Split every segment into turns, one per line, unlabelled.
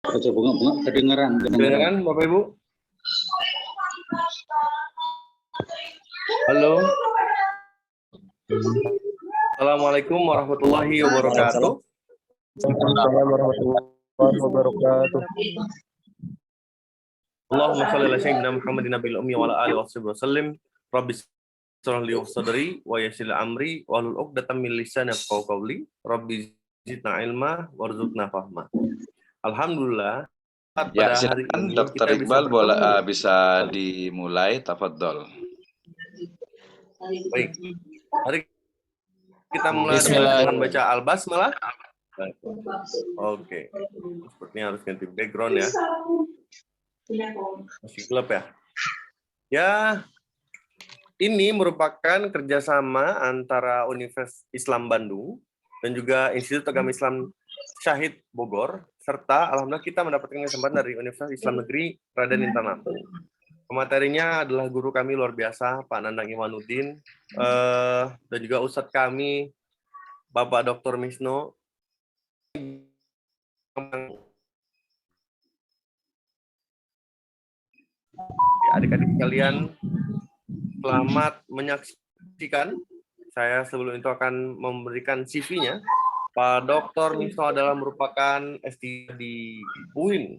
Baca bunga-bunga kedengeran.
Kedengeran Bapak Ibu? Halo. Assalamualaikum warahmatullahi wabarakatuh.
Assalamualaikum warahmatullahi wabarakatuh.
Allahumma shalli ala sayyidina Muhammadin nabiyil ummi wa ala alihi wasallim. Rabbis shrah li sadri wa yassir li amri wahlul 'uqdatam min lisani yafqahu qawli. Rabbi zidna ilma warzuqna fahma. Alhamdulillah.
Ya, silakan Dr. Iqbal bisa dimulai, tafadhol.
Baik. Mari kita mulai dengan baca Al-Basmalah. Oke. Sepertinya harus ganti background ya. Masih gelap ya. Ya, ini merupakan kerjasama antara Universitas Islam Bandung dan juga Institut Agama Islam Syahid Bogor, serta alhamdulillah kita mendapatkan kesempatan dari Universitas Islam Negeri Raden Intan Lampung. Pematerinya adalah guru kami luar biasa, Pak Nandang Iwanuddin, dan juga ustadz kami, Bapak Dr. Misno. Adik-adik sekalian, selamat menyaksikan. Saya sebelum itu akan memberikan CV-nya. Pak Dr. Misno adalah merupakan S3 di UIN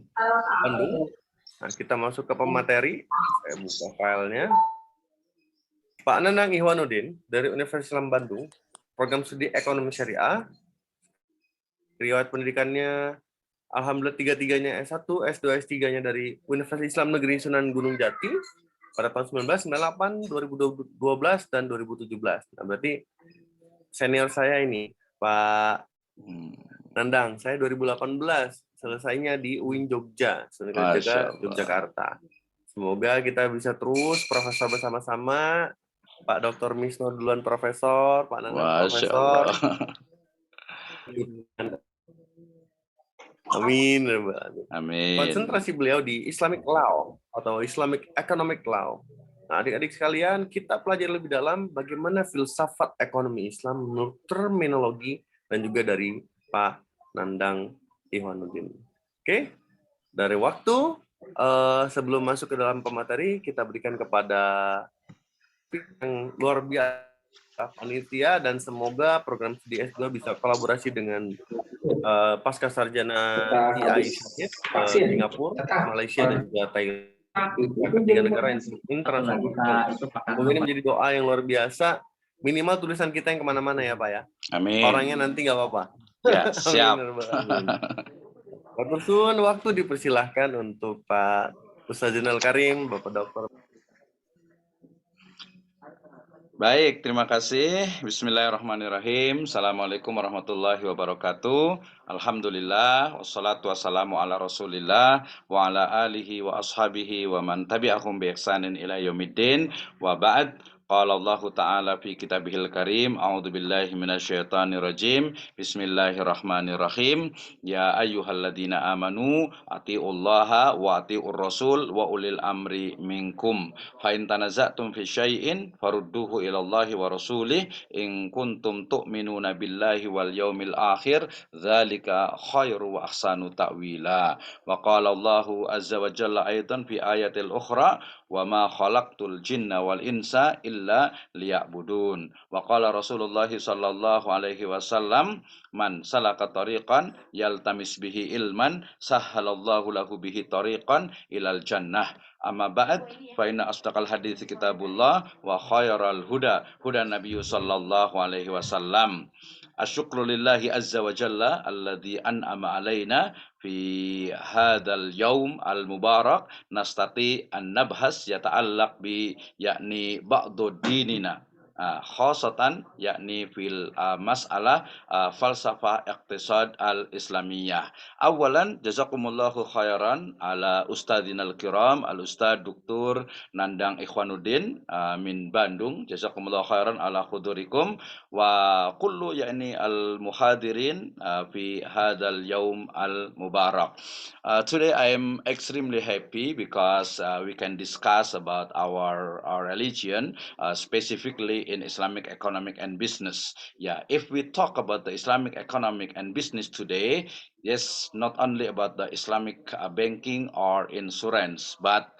Bandung. Nah, kita masuk ke pemateri. Saya buka filenya. Pak Nandang Iwanuddin dari Universitas Islam Bandung, program studi Ekonomi Syariah. Riwayat pendidikannya alhamdulillah tiga-tiganya S1, S2, S3-nya dari Universitas Islam Negeri Sunan Gunung Jati pada tahun 1998, 2012 dan 2017. Nah, berarti senior saya ini, Pak Nandang, saya 2018, selesainya di UIN Jogja, Yogyakarta. Semoga kita bisa terus profesor bersama-sama. Pak Dr. Misno duluan profesor, Pak Nandang profesor. Amin. Amin. Konsentrasi beliau di Islamic Law atau Islamic Economic Law. Nah, adik-adik sekalian, kita pelajari lebih dalam bagaimana filsafat ekonomi Islam menurut terminologi dan juga dari Pak Nandang Iwanuddin. Oke, dari waktu sebelum masuk ke dalam pemateri, kita berikan kepada yang luar biasa panitia dan semoga program studi S2 bisa kolaborasi dengan pasca sarjana TI Singapura, Malaysia dan juga Thailand. Ketiga negara internasional. Ini menjadi doa yang luar biasa. Minimal tulisan kita yang kemana-mana ya Pak ya.
Amin.
Orangnya nanti nggak apa-apa.
Ya, siap.
Pak Tursun, waktu dipersilahkan untuk Pak Ustaz Zainal Karim, Bapak Dokter.
Baik, terima kasih. Bismillahirrahmanirrahim. Assalamualaikum warahmatullahi wabarakatuh. Alhamdulillah, wassalatu wassalamu ala rasulillah, wa ala alihi wa ashabihi wa man tabi'ahum bi ihsanin ila yaumiddin, wa ba'd. Qala Allah Ta'ala fi kitabihil karim, a'udzu billahi minasyaitonir rajim. Bismillahirrahmanirrahim. Ya ayyuhalladzina amanu atiullaha wa atiur rasul wa ulil amri minkum. Fa in tanaza'tum fi syai'in farudduhu ila Allahi wa rasulih in kuntum tu'minuna billahi wal yaumil akhir dzalika khairu wa ahsanu ta'wila. Wa qala Allahu azza wa jalla aidan fi ayatil ukhra wa ma khalaqtul jinna wal insa illa liya'budun. Wa qala Rasulullah sallallahu alaihi wasallam man salaka tariqan yaltamis bihi ilman sahhalallahu lahu bihi tariqan ilal jannah. Amma ba'd fa inna asdaqal hadits kitabullah wa khairal huda huda nabiyyu sallallahu alaihi wasallam. Asyukru lillahi azza wa jalla alladzi an'ama alaina fi hadzal yaum al mubarak nastati an nabhas yata'allaq bi yakni ba'du dinina khasatan yakni fil mas'alah falsafah iqtisad al-islamiyah. Awalan jazakumullahu khairan ala ustadzinal kiram al ustad Dr. Nandang Iwanuddin min Bandung. Jazakumullahu khairan ala hudurikum wa kullu yakni al muhadirin fi hadzal yaum al mubarak. Today I am extremely happy because we can discuss about our religion, specifically in Islamic economic and business. Yeah, if we talk about the Islamic economic and business today, Yes, not only about the Islamic banking or insurance, but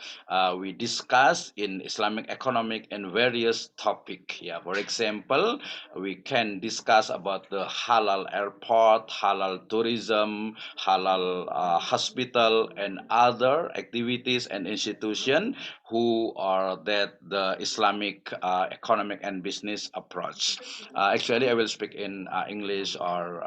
we discuss in Islamic economic and various topic. Yeah, for example, we can discuss about the halal airport, halal tourism, halal hospital, and other activities and institution who are that the Islamic economic and business approach. Actually, I will speak in English or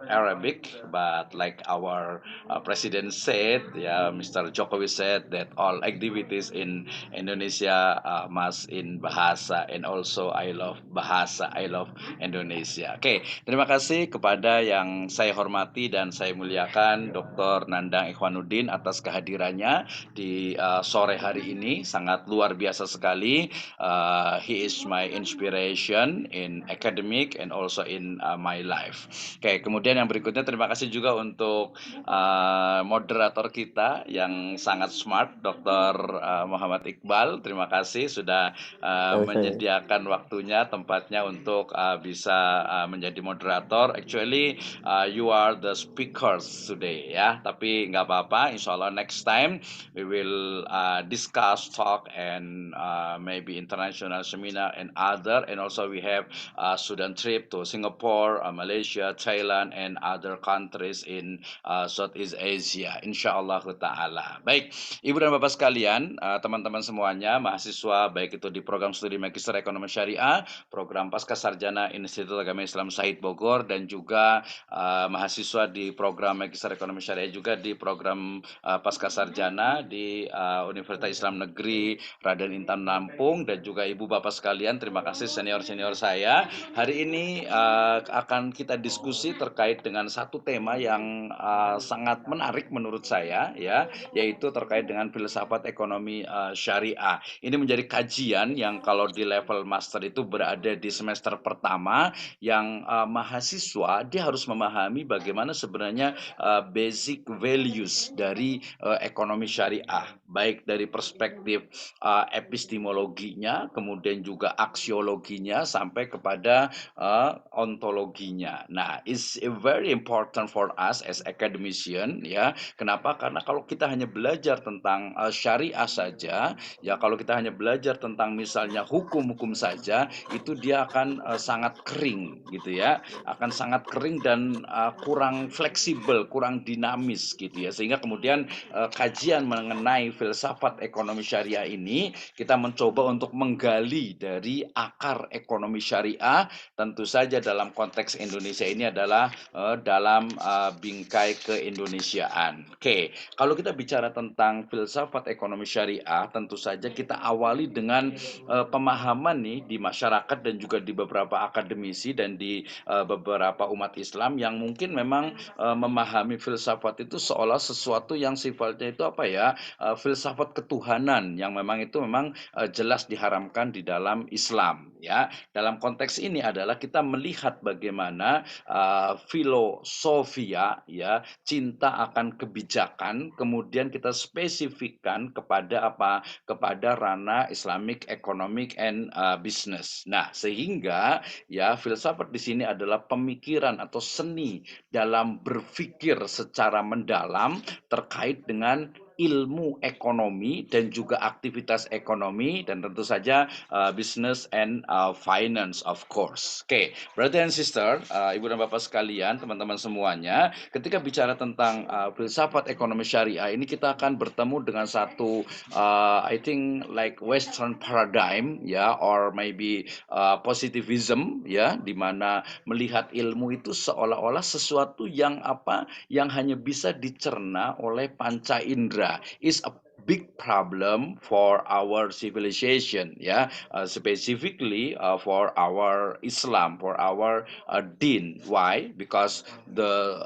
Arabic, but like our president said, yeah, Mr. Jokowi said that all activities in Indonesia must in bahasa, and also I love bahasa, I love Indonesia. Oke, terima kasih kepada yang saya hormati dan saya muliakan Dr. Nandang Ikhwanuddin atas kehadirannya di sore hari ini, sangat luar biasa sekali. He is my inspiration in academic and also in my life. Oke, kemudian yang berikutnya terima kasih juga untuk moderator kita yang sangat smart, Dr. Muhammad Iqbal. Terima kasih sudah menyediakan waktunya, tempatnya untuk bisa menjadi moderator. Actually, you are the speakers today, ya. Tapi nggak apa-apa. Insya Allah next time we will discuss, talk, and maybe international seminar and other. And also we have student trip to Singapore, Malaysia, Thailand, and other countries in Southeast Asia. Insya Allah Ta'ala. Baik, Ibu dan Bapak sekalian, teman-teman semuanya, mahasiswa baik itu di program studi Magister Ekonomi Syariah, program Pasca Sarjana Institut Agama Islam Said Bogor, dan juga mahasiswa di program Magister Ekonomi Syariah juga di program Pasca Sarjana di Universitas Islam Negeri Raden Intan Lampung, dan juga ibu bapak sekalian, terima kasih senior-senior saya. Hari ini akan kita diskusi terkait dengan satu tema yang sangat menarik menurut saya, ya, yaitu terkait dengan filsafat ekonomi syariah. Ini menjadi kajian yang kalau di level master itu berada di semester pertama, yang mahasiswa dia harus memahami bagaimana sebenarnya basic values dari ekonomi syariah, baik dari perspektif epistemologinya, kemudian juga aksiologinya, sampai kepada ontologinya. Nah, it's very important for us as academician, ya. Kenapa? Karena kalau kita hanya belajar tentang syariah saja, ya, kalau kita hanya belajar tentang misalnya hukum-hukum saja, itu dia akan sangat kering, gitu ya, akan sangat kering dan kurang fleksibel, kurang dinamis, gitu ya. Sehingga kemudian kajian mengenai filsafat ekonomi syariah ini, kita mencoba untuk menggali dari akar ekonomi syariah, tentu saja dalam konteks Indonesia ini adalah dalam bingkai keindonesiaan. Oke, kalau kita bicara tentang filsafat ekonomi syariah, tentu saja kita awali dengan pemahaman nih di masyarakat dan juga di beberapa akademisi dan di beberapa umat Islam yang mungkin memang memahami filsafat itu seolah sesuatu yang sifatnya itu apa ya, filsafat ketuhanan yang memang itu memang jelas diharamkan di dalam Islam, ya. Dalam konteks ini adalah kita melihat bagaimana filosofia, ya, cinta akan kebijakan, kemudian kita spesifikkan kepada apa? Kepada ranah Islamic economic and business. Nah, sehingga ya filsafat di sini adalah pemikiran atau seni dalam berpikir secara mendalam terkait dengan ilmu ekonomi dan juga aktivitas ekonomi, dan tentu saja business and finance, of course. Oke, brother and sister, ibu dan bapak sekalian, teman-teman semuanya, ketika bicara tentang filsafat ekonomi syariah ini, kita akan bertemu dengan satu I think like Western paradigm, ya, or maybe positivism, ya, di mana melihat ilmu itu seolah-olah sesuatu yang apa, yang hanya bisa dicerna oleh panca indera. Is a big problem for our civilization, ya, specifically for our Islam, for our din. Why? Because the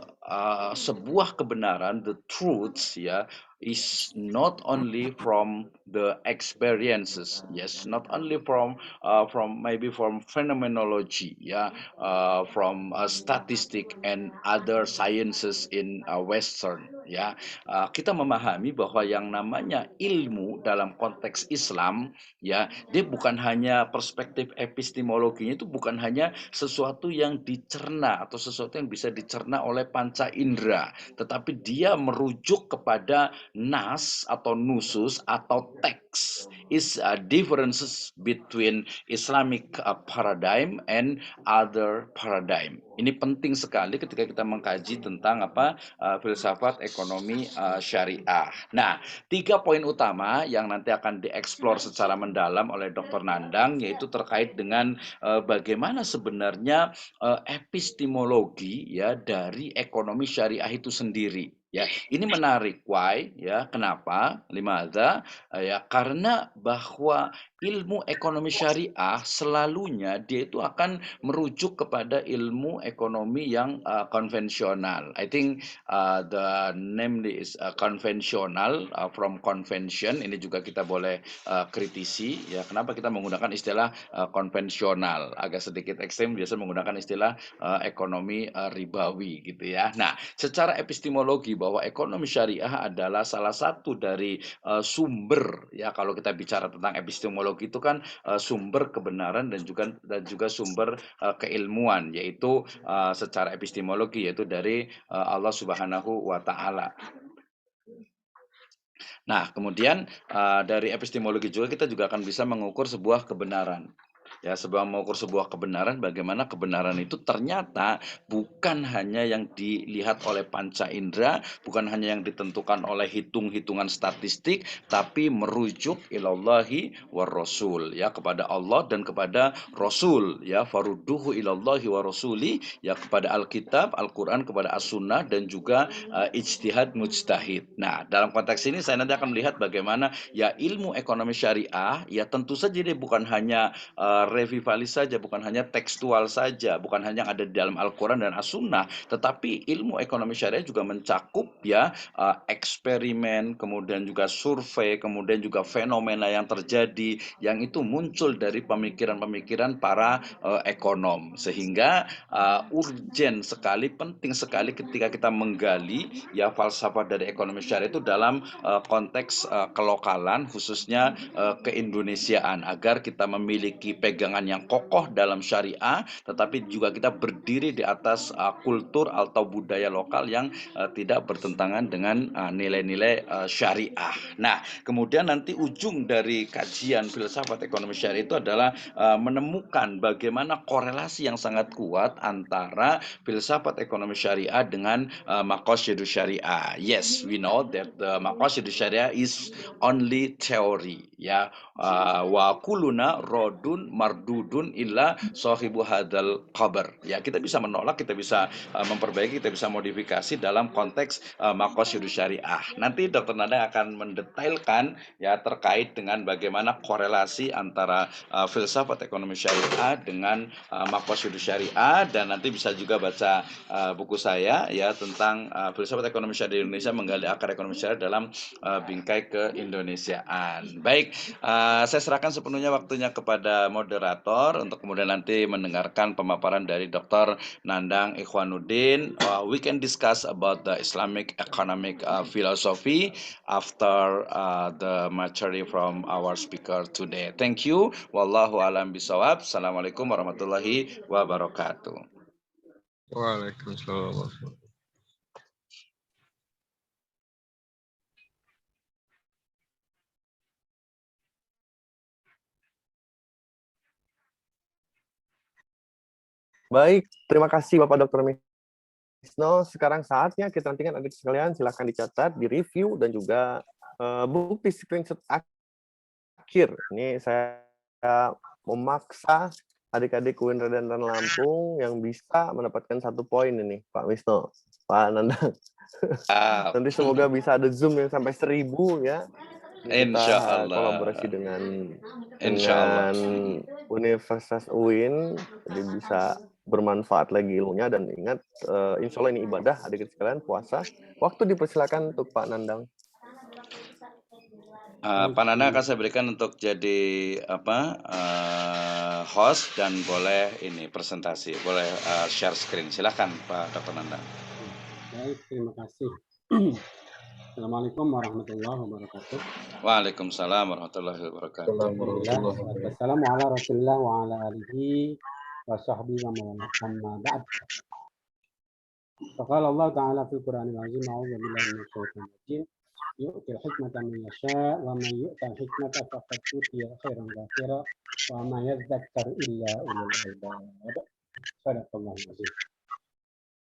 sebuah kebenaran, the truths, ya, is not only from the experiences, yes, not only from maybe from phenomenology, yeah, from statistic and other sciences in Western, ya. Kita memahami bahwa yang namanya ilmu dalam konteks Islam, ya, dia bukan hanya perspektif epistemologinya itu bukan hanya sesuatu yang dicerna atau sesuatu yang bisa dicerna oleh panca indera, tetapi dia merujuk kepada nas atau nusus atau teks, is differences between Islamic paradigm and other paradigm. Ini penting sekali ketika kita mengkaji tentang filsafat ekonomi syariah. Nah, 3 poin utama yang nanti akan dieksplor secara mendalam oleh Dr. Nandang yaitu terkait dengan bagaimana sebenarnya epistemologi ya dari ekonomi syariah itu sendiri. Ya, ini menarik. Why? Ya, kenapa? Limadza? Ya, karena bahwa ilmu ekonomi syariah selalunya dia itu akan merujuk kepada ilmu ekonomi yang konvensional. I think the name is konvensional, from convention. Ini juga kita boleh kritisi. Ya, kenapa kita menggunakan istilah konvensional? Agak sedikit ekstrem, biasa menggunakan istilah ekonomi ribawi, gitu ya. Nah, secara epistemologi bahwa ekonomi syariah adalah salah satu dari sumber, ya, kalau kita bicara tentang epistemologi itu kan sumber kebenaran dan juga sumber keilmuan, yaitu secara epistemologi yaitu dari Allah Subhanahu wa taala. Nah, kemudian dari epistemologi juga kita juga akan bisa mengukur sebuah kebenaran. Ya, mengukur sebuah kebenaran, bagaimana kebenaran itu ternyata bukan hanya yang dilihat oleh panca indera, bukan hanya yang ditentukan oleh hitung-hitungan statistik, tapi merujuk ilallahi war rasul, ya, kepada Allah dan kepada Rasul, ya, farudduhu ilallahi war rasuli, ya, kepada Alkitab, Al-Qur'an, kepada As-Sunnah dan juga ijtihad mujtahid. Nah, dalam konteks ini saya nanti akan melihat bagaimana ya ilmu ekonomi syariah, ya, tentu saja dia bukan hanya revivalis saja, bukan hanya tekstual saja, bukan hanya yang ada di dalam Al-Quran dan As-Sunnah, tetapi ilmu ekonomi syariah juga mencakup ya eksperimen, kemudian juga survei, kemudian juga fenomena yang terjadi, yang itu muncul dari pemikiran-pemikiran para ekonom, sehingga urgen sekali, penting sekali ketika kita menggali ya falsafah dari ekonomi syariah itu dalam konteks kelokalan, khususnya keindonesiaan, agar kita memiliki pegangan yang kokoh dalam syariah, tetapi juga kita berdiri di atas kultur atau budaya lokal yang tidak bertentangan dengan nilai-nilai syariah. Nah, kemudian nanti ujung dari kajian filsafat ekonomi syariah itu adalah menemukan bagaimana korelasi yang sangat kuat antara filsafat ekonomi syariah dengan maqasidus syariah. Yes, we know that the maqasidus syariah is only theory, ya. Wa kuluna rodun mardudun illa sahibu hadal qabr. Ya, kita bisa menolak, kita bisa memperbaiki, kita bisa modifikasi dalam konteks maqasidus syariah. Nanti Dr. Nanda akan mendetailkan ya terkait dengan bagaimana korelasi antara filsafat ekonomi syariah dengan maqasidus syariah, dan nanti bisa juga baca buku saya ya tentang filsafat ekonomi syariah di Indonesia, menggali akar ekonomi syariah dalam bingkai keindonesiaan. Baik, saya serahkan sepenuhnya waktunya kepada moderator untuk kemudian nanti mendengarkan pemaparan dari Dr. Nandang Ikhwanuddin. We can discuss about the Islamic economic philosophy after the material from our speaker today. Thank you. Wallahu alam bisawab. Assalamualaikum warahmatullahi wabarakatuh.
Waalaikumsalam.
Baik, terima kasih Bapak Dr. Misno. Sekarang saatnya kita nantikan adik sekalian, silakan dicatat, direview, dan juga bukti screenshot akhir. Ini saya memaksa adik-adik UIN Medan dan Lampung yang bisa mendapatkan 1 poin ini, Pak Misno, Pak Nandang. Nanti semoga bisa ada Zoom yang sampai 1000 ya. Kita kolaborasi dengan Universitas UIN, jadi bisa bermanfaat lagi ilmunya. Dan ingat, insya Allah ini ibadah, adik-adik sekalian, puasa. Waktu dipersilakan untuk Pak Nandang.
Pak Nana akan saya berikan untuk jadi host dan boleh ini presentasi, boleh share screen. Silakan Pak Dr. Nanda.
Baik, terima kasih. Assalamualaikum warahmatullahi wabarakatuh.
Waalaikumsalam warahmatullahi wabarakatuh.
Alhamdulillah, wassalamu ala rasulillah wa ala alihi wa sahbihi wa man amma ba'd. Faqala Allah Ta'ala fil Qur'anil Azim, a'udzu billahi minasy syaithanir rajim. Yu'til hikmata man yasha' wa man yu'tal hikmata faqad utiya khairan katsira wa ma yadhakkaru illa ulul albab. Shadaqallahul azim.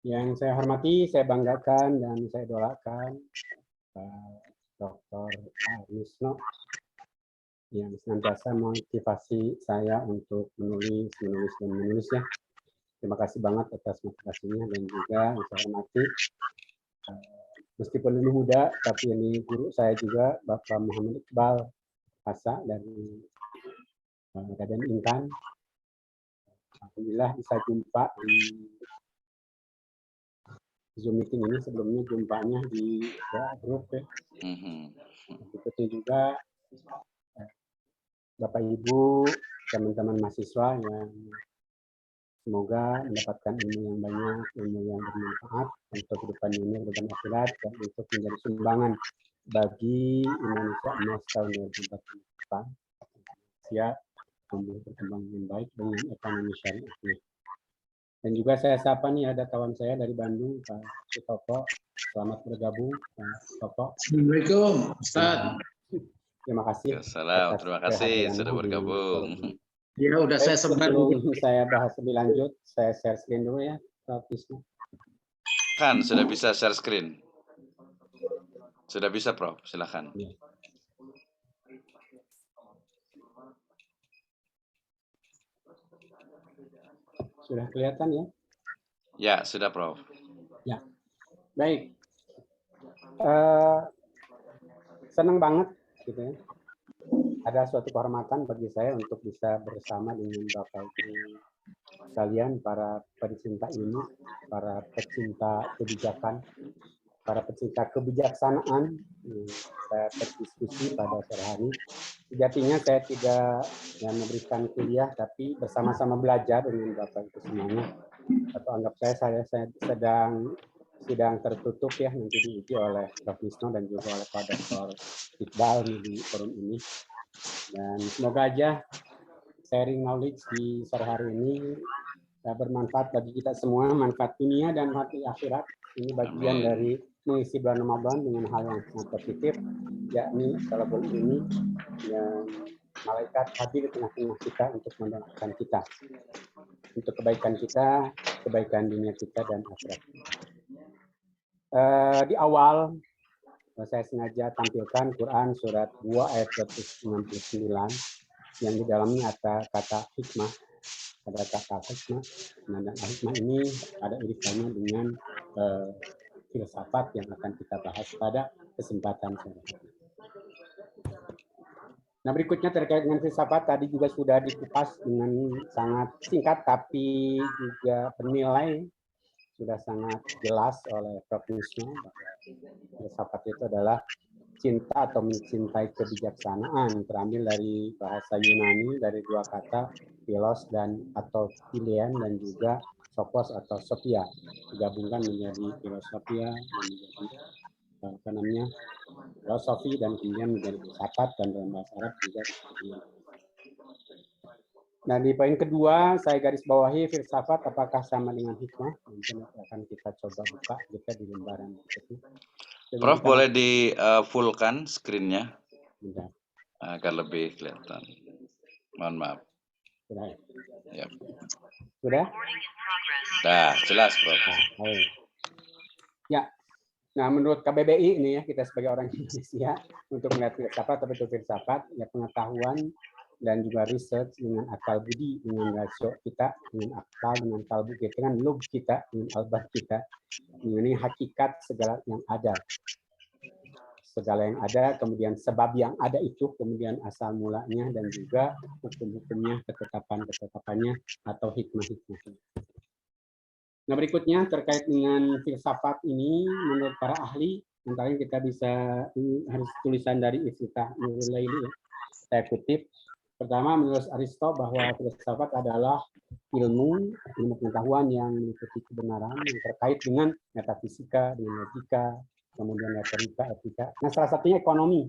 Yang saya hormati, saya banggakan dan saya idolakan Pak Dr. Wisno yang senantiasa memotivasi saya untuk menulis ya. Terima kasih banget atas motivasinya, dan juga yang saya hormati meskipun lebih muda tapi ini guru saya juga, Bapak Muhammad Iqbal Hasa dari Raden Intan. Alhamdulillah bisa jumpa di Zoom meeting ini, sebelumnya jumpanya di grup ya. Ikuti juga Bapak Ibu, teman-teman mahasiswa yang semoga mendapatkan ilmu yang banyak, ilmu yang bermanfaat untuk kehidupan dunia, kehidupan akhirat, dan untuk menjadi sumbangan bagi Indonesia emas tahun 2045. Siap tumbuh berkembang dengan baik dengan ekonomi syariahnya. Dan juga saya sapa nih, ada kawan saya dari Bandung, Pak Sutopo. Selamat bergabung, Pak Sutopo.
Assalamualaikum, Ustaz.
Terima kasih.
Salam, terima kasih sudah bergabung.
Ya, udah saya sebar.
Sebelum saya bahas lebih lanjut, saya share screen dulu ya, Pak Wisnu.
Kan sudah bisa share screen. Sudah bisa, Prof. Silakan.
Ya. Sudah kelihatan ya?
Ya, sudah, Prof.
Ya, baik. Senang banget gitu ya. Ada suatu kehormatan bagi saya untuk bisa bersama dengan Bapak Ibu sekalian, para pecinta ilmu, para pecinta kebijakan, para pecinta kebijaksanaan. Saya berdiskusi pada sore hari. Sejatinya saya tidak memberikan kuliah, tapi bersama-sama belajar dengan Bapak Ibu semuanya. Atau anggap saya sedang tertutup ya, nanti diuji oleh Prof. Wisno dan juga oleh Pak Dr. Iqbal di forum ini. Dan semoga aja sharing knowledge di sore hari ini bermanfaat bagi kita semua, manfaat dunia dan hati akhirat. Ini bagian dari mengisi bulan Ramadan dengan hal yang sangat positif, yakni talabul ilmi, yang malaikat hadir di tengah-tengah kita untuk mendoakan kita, untuk kebaikan kita, kebaikan dunia kita dan akhirat. Di awal saya sengaja tampilkan Quran surat 2 ayat 169 yang di dalamnya ada kata hikmah, ada kata hikmah. Nah, dan hikmah ini ada irisannya dengan filsafat yang akan kita bahas pada kesempatan sore hari. Nah, berikutnya terkait dengan filsafat tadi juga sudah dikupas dengan sangat singkat tapi juga bernilai, sudah sangat jelas oleh Prof. Wisnu. Filsafat itu adalah cinta atau mencintai kebijaksanaan, terambil dari bahasa Yunani dari dua kata philos dan atau philean dan juga sophos atau sophia, digabungkan menjadi filosofia dan menjadi filosofi dan kemudian menjadi filsafat, dan dalam bahasa Arab juga seperti itu. Nah, di poin kedua saya garis bawahi filsafat apakah sama dengan hikmah. Mungkin akan kita coba buka kita di lembaran itu.
Prof, boleh di fullkan screen-nya agar lebih kelihatan. Mohon maaf.
Sudah.
Ya.
Sudah?
Dah, jelas, Prof.
Ya. Nah, menurut KBBI ini ya, kita sebagai orang Indonesia untuk melihat filsafat atau betul filsafat ya, pengetahuan dan juga research dengan akal budi, dengan rasio kita, dengan akal, dengan kalbu kita, dengan lub kita, dengan albah kita, mengenai hakikat segala yang ada. Segala yang ada, kemudian sebab yang ada itu, kemudian asal mulanya, dan juga hukum-hukumnya, ketetapan-ketetapannya, atau hikmah-hikmahnya. Nah, berikutnya terkait dengan filsafat ini, menurut para ahli, antara lain kita bisa, ini harus tulisan dari Iftitah Nurul Laili ya. Saya kutip. Pertama, menurut Aristo bahwa filsafat adalah ilmu pengetahuan yang meliputi kebenaran yang terkait dengan metafisika, dengan logika, kemudian retorika, etika. Nah, salah satunya ekonomi.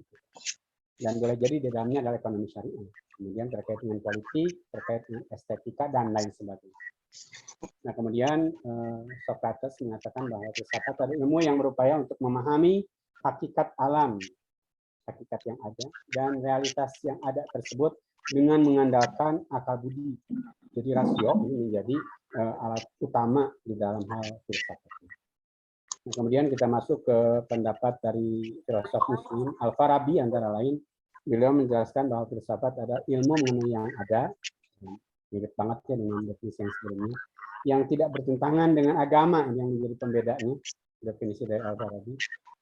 Dan boleh jadi di dalamnya adalah ekonomi syariah. Kemudian terkait dengan politik, terkait dengan estetika, dan lain sebagainya. Nah, kemudian Socrates mengatakan bahwa filsafat adalah ilmu yang berupaya untuk memahami hakikat alam, hakikat yang ada, dan realitas yang ada tersebut dengan mengandalkan akal budi. Jadi rasio ini menjadi alat utama di dalam hal filsafat. Nah, kemudian kita masuk ke pendapat dari filosof Muslim Al-Farabi antara lain. Beliau menjelaskan bahwa filsafat adalah ilmu mengenai yang ada, mirip banget ya dengan definisi yang sebelumnya, yang tidak bertentangan dengan agama yang menjadi pembedanya, definisi dari Al-Farabi.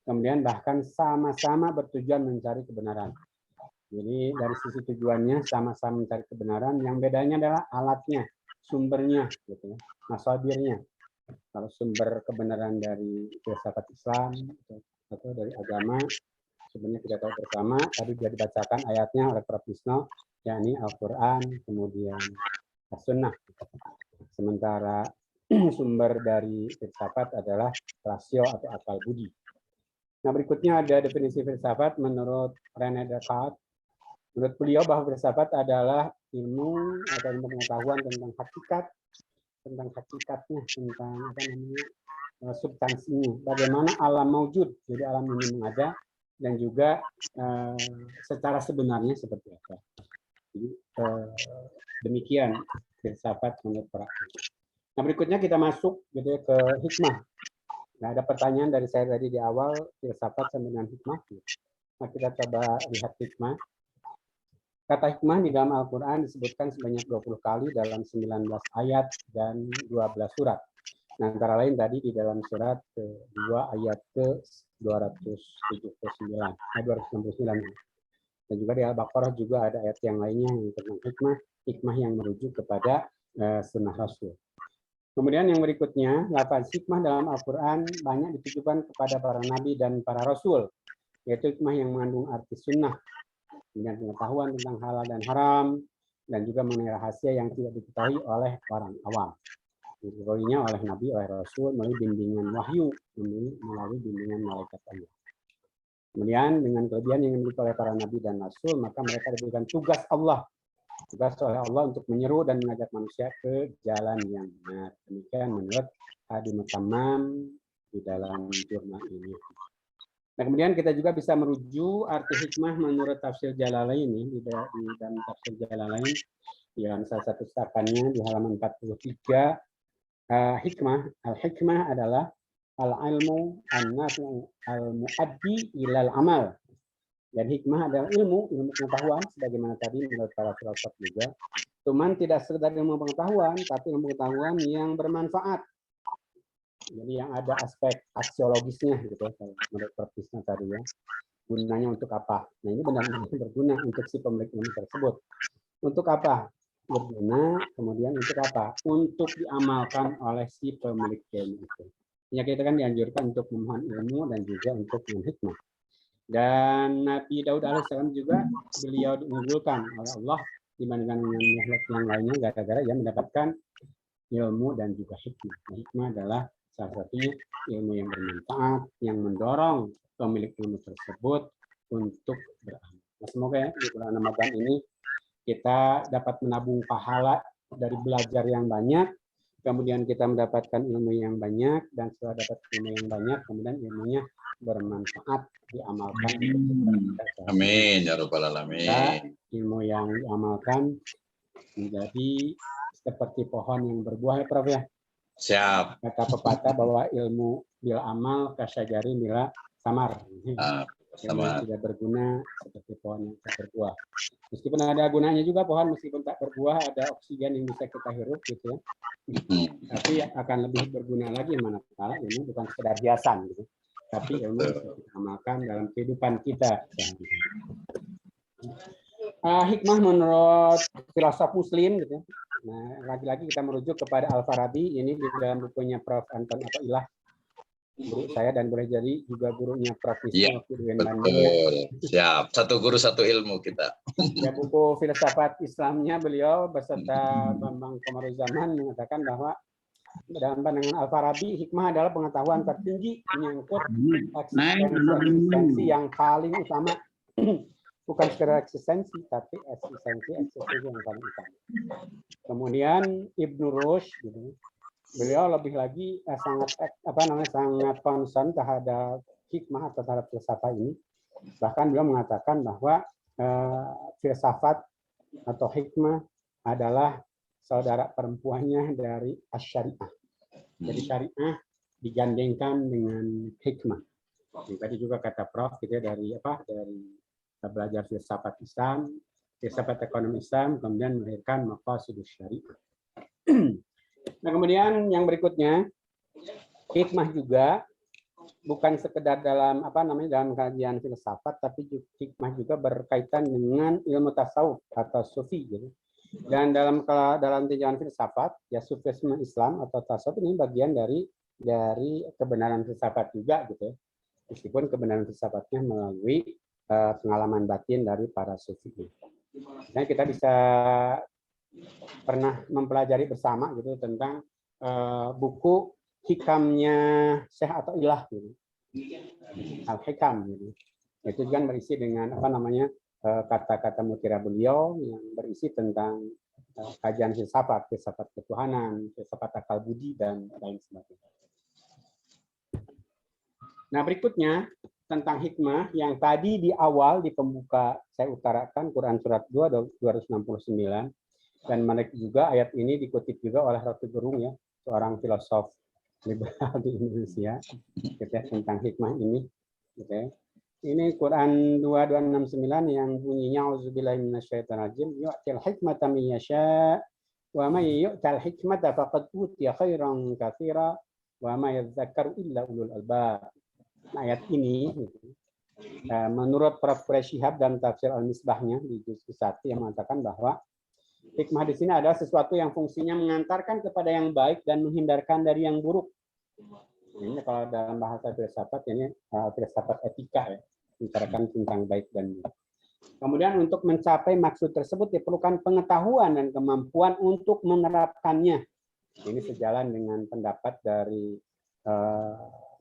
Kemudian bahkan sama-sama bertujuan mencari kebenaran. Jadi dari sisi tujuannya sama-sama mencari kebenaran, yang bedanya adalah alatnya, sumbernya, gitu ya, masadirnya. Kalau sumber kebenaran dari filsafat Islam atau dari agama, sebenarnya kita tahu bersama, tadi sudah dibacakan ayatnya oleh Prof. Wisno, yakni Al-Quran, kemudian As-Sunnah. Sementara sumber dari filsafat adalah rasio atau akal budi. Nah, berikutnya ada definisi filsafat menurut René Descartes. Menurut beliau bahwa filsafat adalah ilmu atau ilmu pengetahuan tentang hakikat, tentang hakikatnya, tentang apa namanya substansinya, bagaimana alam maujud, jadi alam ini mengada, dan juga secara sebenarnya seperti apa. Jadi, demikian filsafat menurut para ahli. Nah, berikutnya kita masuk gitu ya, ke hikmah. Nah, ada pertanyaan dari saya tadi di awal, filsafat sama dengan hikmah. Nah, kita coba lihat hikmah. Kata hikmah di dalam Al-Quran disebutkan sebanyak 20 kali dalam 19 ayat dan 12 surat. Nah, antara lain tadi di dalam surat ke-2 ayat ke-269. Dan juga di Al-Baqarah juga ada ayat yang lainnya yang tentang hikmah, hikmah yang merujuk kepada sunnah Rasul. Kemudian yang berikutnya, lafaz hikmah dalam Al-Quran banyak ditujukan kepada para nabi dan para rasul, yaitu hikmah yang mengandung arti sunnah, dengan pengetahuan tentang halal dan haram, dan juga mengenai rahasia yang tidak diketahui oleh orang awam. Diketahuinya oleh Nabi, oleh Rasul, melalui bimbingan wahyu, melalui bimbingan malaikat Allah. Kemudian dengan kelebihan yang dimiliki oleh para Nabi dan Rasul, maka mereka diberikan tugas Allah, tugas oleh Allah untuk menyeru dan mengajak manusia ke jalan yang benar. Demikian menurut Hadi Mutamam di dalam jurnal ini. Nah, kemudian kita juga bisa merujuk arti hikmah menurut tafsir Jalalain ini di dalam tafsir Jalalain yang salah satu cetakannya di halaman 43. Hikmah, al-hikmah adalah al-ilmu an-nafi'u al-muaddi ilal amal. Dan hikmah adalah ilmu pengetahuan sebagaimana tadi menurut para filosof juga. Cuman tidak sekedar ilmu pengetahuan, tapi ilmu pengetahuan yang bermanfaat. Jadi yang ada aspek aksiologisnya gitu ya, menurut Prof. Wisno tadi ya. Gunanya untuk apa? Nah, ini benar-benar berguna untuk si pemilik ilmu tersebut. Untuk apa? Berguna, kemudian untuk apa? Untuk diamalkan oleh si pemilik ilmu itu. Ya, kita kan dianjurkan untuk memohon ilmu dan juga untuk hikmah. Dan Nabi Daud alaihissalam juga beliau diunggulkan oleh Allah dibandingkan dengan makhluk yang lainnya gara-gara dia mendapatkan ilmu dan juga hikmah. Nah, hikmah adalah salah satunya ilmu yang bermanfaat, yang mendorong pemilik ilmu tersebut untuk beramal. Nah, semoga ya di bulan Ramadan ini kita dapat menabung pahala dari belajar yang banyak, kemudian kita mendapatkan ilmu yang banyak, dan setelah dapat ilmu yang banyak, kemudian ilmunya bermanfaat, diamalkan.
Amin ya rabbal alamin.
Ilmu yang diamalkan menjadi seperti pohon yang berbuah ya Prof ya.
Siap.
Kata pepatah bahwa ilmu bil amal kasyajari bila samar. Ilmu yang tidak berguna seperti pohon yang tak berbuah. Meskipun ada gunanya juga pohon, meskipun tak berbuah, ada oksigen yang bisa kita hirup gitu ya. Tapi akan lebih berguna lagi manakala ilmu bukan sekedar hiasan gitu. Tapi ilmu bisa kita amalkan dalam kehidupan kita. Hikmah menurut filosof Muslim gitu. Nah, lagi-lagi kita merujuk kepada Al-Farabi ini di dalam bukunya Prof. Anton Athaillah guru saya dan boleh jadi juga gurunya Prof.
Iya,
Wisnu Ridwan Bandung.
betul. Siap. Satu guru satu ilmu kita.
Ya, buku filsafat Islamnya beliau beserta Bambang Komaruzzaman mengatakan bahwa dalam pandangan Al-Farabi, hikmah adalah pengetahuan tertinggi menyangkut eksistensi yang paling utama. Bukan sekedar eksistensi, tapi eksistensi yang paling utama. Kemudian Ibnu Rushd, gitu, beliau lebih lagi sangat concern terhadap hikmah atau terhadap filsafat ini. Bahkan beliau mengatakan bahwa filsafat atau hikmah adalah saudara perempuannya dari syariah. Jadi syariah digandengkan dengan hikmah. Tadi juga kata Prof gitu ya, dari belajar filsafat Islam, filsafat ekonomi Islam, kemudian melahirkan maqasidus syariah. Nah, kemudian yang berikutnya, hikmah juga bukan sekedar dalam dalam kajian filsafat, tapi hikmah juga berkaitan dengan ilmu tasawuf atau sufi gitu. Dan dalam tinjauan filsafat, ya sufisme Islam atau tasawuf ini bagian dari kebenaran filsafat juga gitu. Meskipun kebenaran filsafatnya melalui pengalaman batin dari para sufi. Nah, kita bisa pernah mempelajari bersama gitu tentang buku hikamnya Syekh atau Ilah gitu. Al-Hikam gitu. Itu kan berisi dengan kata-kata mutiara beliau yang berisi tentang kajian filsafat ketuhanan, filsafat akal budi dan lain sebagainya. Nah, berikutnya tentang hikmah yang tadi di awal di pembuka saya utarakan Quran surat 2 269 dan menarik juga ayat ini dikutip juga oleh Ratu Gerung ya, seorang filosof liberal di Indonesia gitu ya, tentang hikmah ini gitu ya. Ini Quran 2269 yang bunyinya auzubillahi minasyaitonirrajim yu'til hikmata man yasha wa may yu'tal hikmata faqad utiya khairan katsira wa may yadhakkaru illa ulul albab. Nah, ayat ini menurut Prof. Shihab dan tafsir Al-Misbahnya di juz 1 yang mengatakan bahwa hikmah di sini adalah sesuatu yang fungsinya mengantarkan kepada yang baik dan menghindarkan dari yang buruk. Ini kalau dalam bahasa filsafat ini filsafat etika ya, bicarakan tentang baik dan buruk. Kemudian untuk mencapai maksud tersebut diperlukan pengetahuan dan kemampuan untuk menerapkannya. Ini sejalan dengan pendapat dari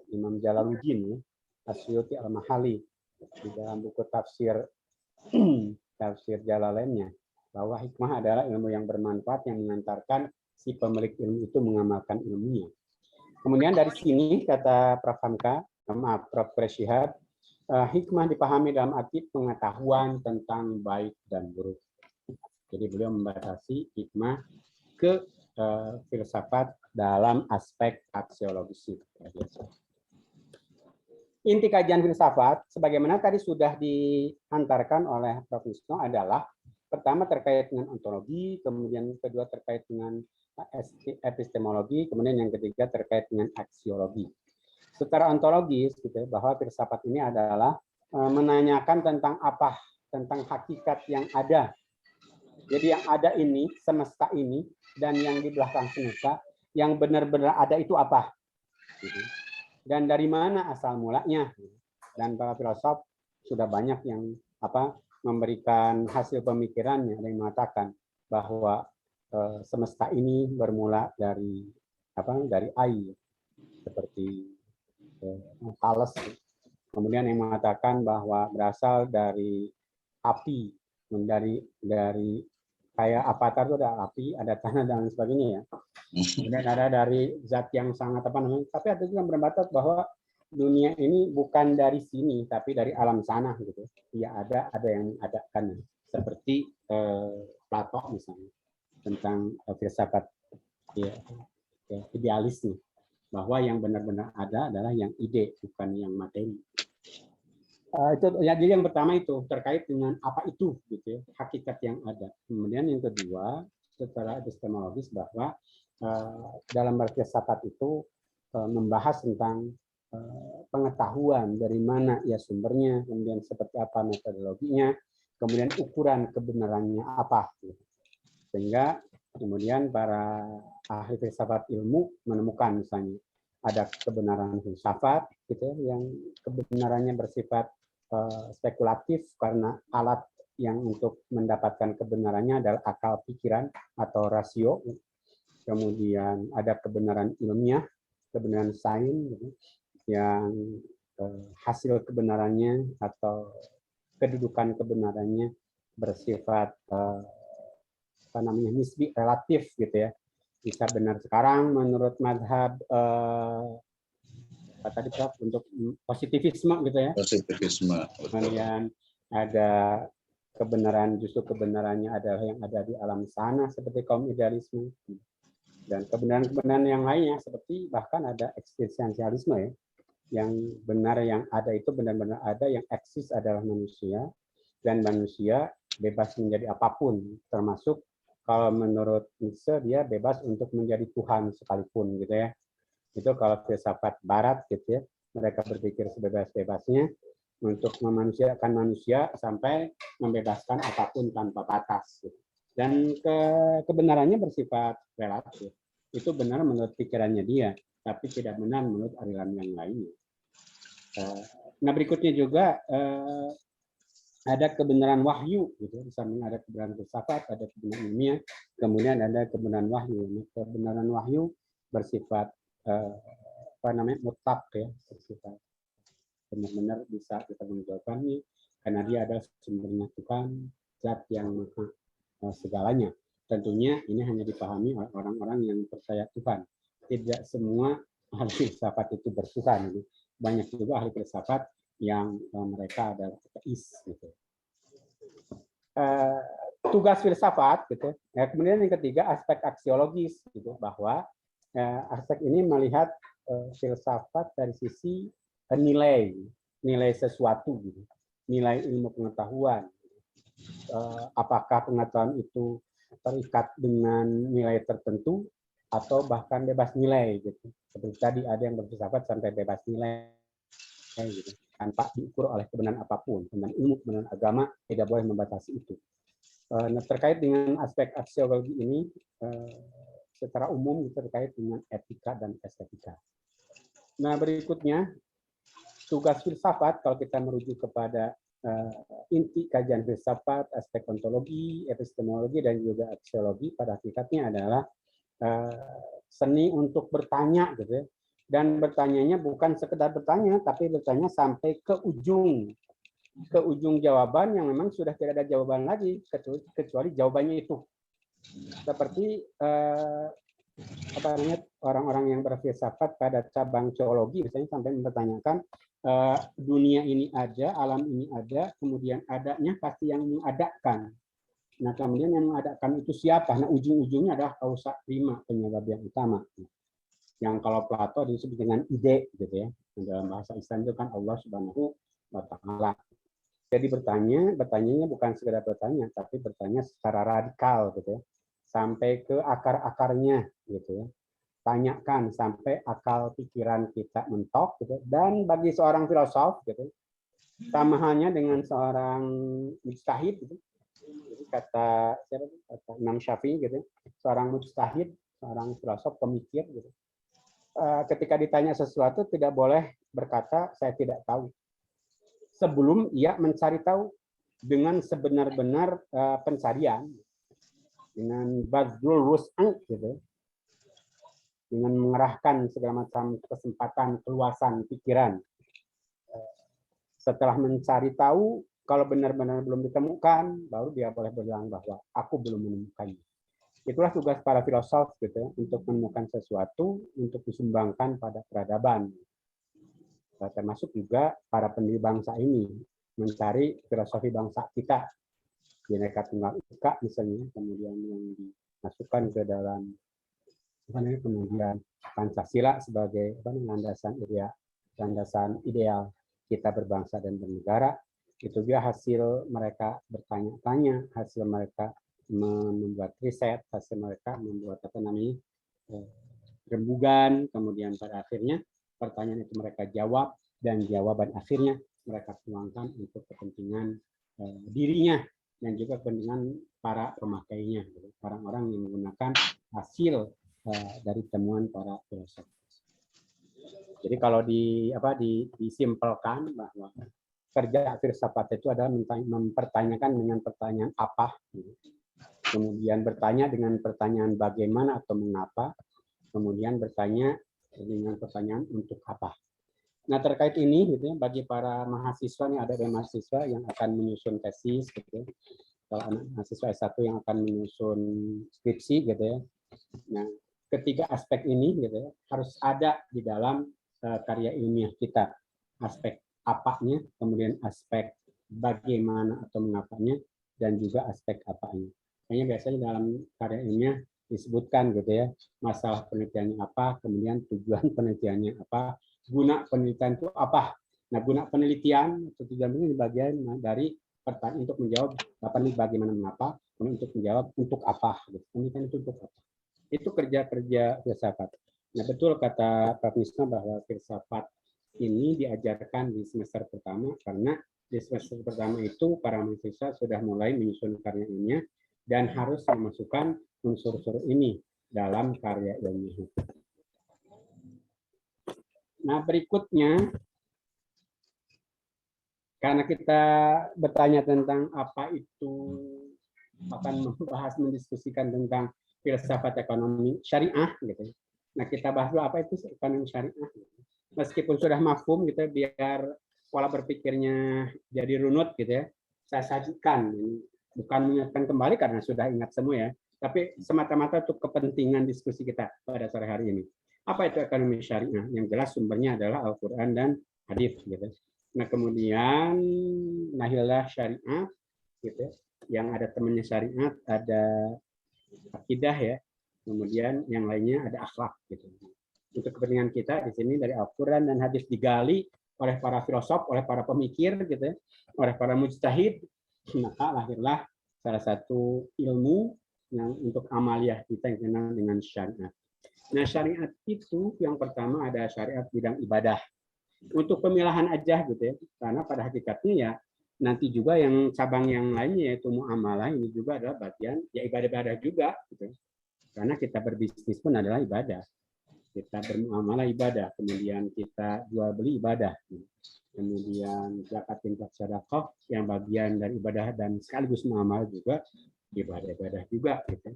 Imam Jalaluddin Asyuti Al-Mahali di dalam buku tafsir Jalalainnya, bahwa hikmah adalah ilmu yang bermanfaat yang mengantarkan si pemilik ilmu itu mengamalkan ilmunya. Kemudian dari sini kata Prof. Shihab, hikmah dipahami dalam arti pengetahuan tentang baik dan buruk. Jadi beliau membatasi hikmah ke filsafat dalam aspek aksiologis. Inti kajian filsafat, sebagaimana tadi sudah diantarkan oleh Prof. Wisnu adalah pertama terkait dengan ontologi, kemudian kedua terkait dengan epistemologi, kemudian yang ketiga terkait dengan aksiologi. Secara ontologis, gitu, bahwa filsafat ini adalah menanyakan tentang apa, tentang hakikat yang ada. Jadi yang ada ini, semesta ini, dan yang di belakang semesta, yang benar-benar ada itu apa? Gitu. Dan dari mana asal mulanya? Dan para filosof sudah banyak yang memberikan hasil pemikirannya, ada yang mengatakan bahwa semesta ini bermula dari air seperti Thales. Kemudian yang mengatakan bahwa berasal dari api, dari kayak avatar itu ada api, ada tanah dan lain sebagainya ya. Kemudian ada dari zat yang sangat tapi ada juga yang berpendapat bahwa dunia ini bukan dari sini tapi dari alam sana gitu. Ya ada yang adakan seperti Plato misalnya tentang filsafat idealisme, bahwa yang benar-benar ada adalah yang ide bukan yang materi. Itu ya, jadi yang pertama itu terkait dengan apa itu gitu ya, hakikat yang ada. Kemudian yang kedua secara epistemologis bahwa dalam berfilsafat itu membahas tentang pengetahuan dari mana ya sumbernya, kemudian seperti apa metodologinya, kemudian ukuran kebenarannya apa gitu. Sehingga kemudian para ahli filsafat ilmu menemukan misalnya ada kebenaran filsafat, gitu ya, yang kebenarannya bersifat spekulatif karena alat yang untuk mendapatkan kebenarannya adalah akal pikiran atau rasio. Kemudian ada kebenaran ilmiah, kebenaran sains, gitu, yang hasil kebenarannya atau kedudukan kebenarannya bersifat nisbi, relatif, gitu ya. Bisa benar sekarang menurut madhab tadi Prof, untuk positivisme, gitu ya.
Positivisme.
Kemudian ada kebenaran, justru kebenarannya adalah yang ada di alam sana seperti kaum idealisme, dan kebenaran-kebenaran yang lainnya seperti bahkan ada eksistensialisme ya, yang benar yang ada itu benar-benar ada, yang eksis adalah manusia, dan manusia bebas menjadi apapun, termasuk kalau menurut Nietzsche dia bebas untuk menjadi Tuhan sekalipun, gitu ya. Itu kalau filsafat Barat, gitu ya, mereka berpikir sebebas-bebasnya untuk memanusiakan manusia sampai membebaskan apapun tanpa batas. Gitu. Dan kebenarannya bersifat relatif. Itu benar menurut pikirannya dia, tapi tidak benar menurut aliran yang lainnya. Nah, berikutnya juga ada kebenaran wahyu, gitu. Di samping ada kebenaran filsafat, ada kebenaran ilmiah, kemudian ada kebenaran wahyu. Nah, kebenaran wahyu bersifat mutlak ya, bersifat benar-benar bisa kita menjawabkannya karena dia adalah sumbernya Tuhan, zat yang maha segalanya. Tentunya ini hanya dipahami oleh orang-orang yang percaya Tuhan. Tidak semua ahli filsafat itu bertuhan. Gitu. Banyak juga ahli filsafat yang mereka adalah ateis. Gitu. Tugas filsafat, gitu. Ya, kemudian yang ketiga aspek aksiologis, gitu, bahwa aspek ini melihat filsafat dari sisi nilai sesuatu, gitu. Nilai ilmu pengetahuan. Apakah pengetahuan itu terikat dengan nilai tertentu atau bahkan bebas nilai, gitu. Seperti tadi ada yang berfilsafat sampai bebas nilai, gitu, tanpa diukur oleh kebenaran apapun. Tentang ilmu, kebenaran agama tidak boleh membatasi itu. Nah, terkait dengan aspek aksiologi ini, secara umum terkait dengan etika dan estetika. Nah, berikutnya tugas filsafat kalau kita merujuk kepada inti kajian filsafat, aspek ontologi, epistemologi, dan juga aksiologi pada hakikatnya adalah seni untuk bertanya, gitu ya. Dan bertanyanya bukan sekedar bertanya, tapi bertanya sampai ke ujung jawaban yang memang sudah tidak ada jawaban lagi kecuali jawabannya itu. Seperti orang-orang yang berfilsafat pada cabang zoologi misalnya sampai mempertanyakan dunia ini ada, alam ini ada, kemudian adanya pasti yang mengadakan. Nah, kemudian yang mengadakan itu siapa? Nah, ujung-ujungnya adalah kausa prima, penyebab yang utama. Yang kalau Plato disebut dengan ide, gitu ya. Dalam bahasa Islam itu kan Allah Subhanahu wa Ta'ala. Jadi bertanyanya bukan sekedar bertanya, tapi bertanya secara radikal, gitu ya. Sampai ke akar-akarnya, gitu ya. Tanyakan sampai akal pikiran kita mentok, gitu. Dan bagi seorang filosof, gitu, sama halnya dengan seorang mujtahid, gitu. Jadi kata Imam Syafi'i, gitu, seorang mujtahid, seorang filosof pemikir, gitu. Ketika ditanya sesuatu tidak boleh berkata saya tidak tahu. Sebelum ia mencari tahu dengan sebenar-benar pencarian, dengan badrul wus'an, gitu, dengan mengerahkan segala macam kesempatan, keluasan pikiran. Setelah mencari tahu, kalau benar-benar belum ditemukan, baru dia boleh bilang bahwa aku belum menemukannya. Itulah tugas para filosof, gitu, untuk menemukan sesuatu untuk disumbangkan pada peradaban. Termasuk juga para pendiri bangsa ini mencari filosofi bangsa kita, Bhinneka Tunggal Ika misalnya, kemudian yang dimasukkan ke dalam kemudian Pancasila sebagai landasan ideal kita berbangsa dan bernegara. Itu dia hasil mereka bertanya-tanya, hasil mereka membuat riset, hasil mereka membuat rembugan, kemudian pada akhirnya pertanyaan itu mereka jawab, dan jawaban akhirnya mereka tuangkan untuk kepentingan dirinya dan juga kepentingan para pemakainya, orang-orang yang menggunakan hasil dari temuan para filosof. Jadi kalau disimpelkan bahwa kerja filsafat itu adalah mempertanyakan dengan pertanyaan apa, kemudian bertanya dengan pertanyaan bagaimana atau mengapa, kemudian bertanya dengan pertanyaan untuk apa. Nah, terkait ini gitu ya, bagi para mahasiswa nih, ada mahasiswa yang akan menyusun tesis gitu ya. Kalau anak mahasiswa S1 yang akan menyusun skripsi gitu ya. Nah, ketiga aspek ini gitu ya, harus ada di dalam karya ilmiah kita. Aspek apanya, kemudian aspek bagaimana atau mengapanya, dan juga aspek apanya. Makanya biasanya dalam karya ilmiah disebutkan gitu ya, masalah penelitiannya apa, kemudian tujuan penelitiannya apa, guna penelitian itu apa. Nah, guna penelitian atau tujuan ini bagian dari pertanyaan untuk menjawab bagaimana mengapa, kemudian untuk menjawab untuk apa. Penelitian itu untuk apa. Itu kerja-kerja filsafat. Nah, betul kata Pak Misna bahwa filsafat ini diajarkan di semester pertama karena di semester pertama itu para mahasiswa sudah mulai menyusun karya ilmiah dan harus memasukkan unsur-unsur ini dalam karya ilmiah. Nah, berikutnya, karena kita bertanya tentang apa itu, akan membahas, mendiskusikan tentang filsafat ekonomi syariah, gitu. Nah, kita bahas dulu apa itu ekonomi syariah. Meskipun sudah mafhum, gitu, biar pola berpikirnya jadi runut, gitu ya. Saya sajikan, bukan mengingatkan kembali karena sudah ingat semua ya, tapi semata-mata untuk kepentingan diskusi kita pada sore hari ini. Apa itu ekonomi syariah? Yang jelas sumbernya adalah Al-Quran dan hadis, gitu. Nah, kemudian Nahillah syariah, gitu. Yang ada temannya syariat, ada akidah ya. Kemudian yang lainnya ada akhlak, gitu. Untuk kepentingan kita di sini dari Al-Quran dan hadis digali oleh para filosof, oleh para pemikir, gitu ya, oleh para mujtahid, maka lahirlah salah satu ilmu yang untuk amaliyah kita yang dikenal dengan syariat. Nah, syariat itu yang pertama ada syariat bidang ibadah. Untuk pemilahan aja gitu ya, karena pada hakikatnya ya nanti juga yang cabang yang lainnya yaitu muamalah ini juga adalah bagian ya ibadah-ibadah juga gitu. Karena kita berbisnis pun adalah ibadah. Kita bermuamalah ibadah, kemudian kita jual beli ibadah. Kemudian zakat, infak, sedekah yang bagian dari ibadah dan sekaligus muamalah juga ibadah-ibadah juga gitu.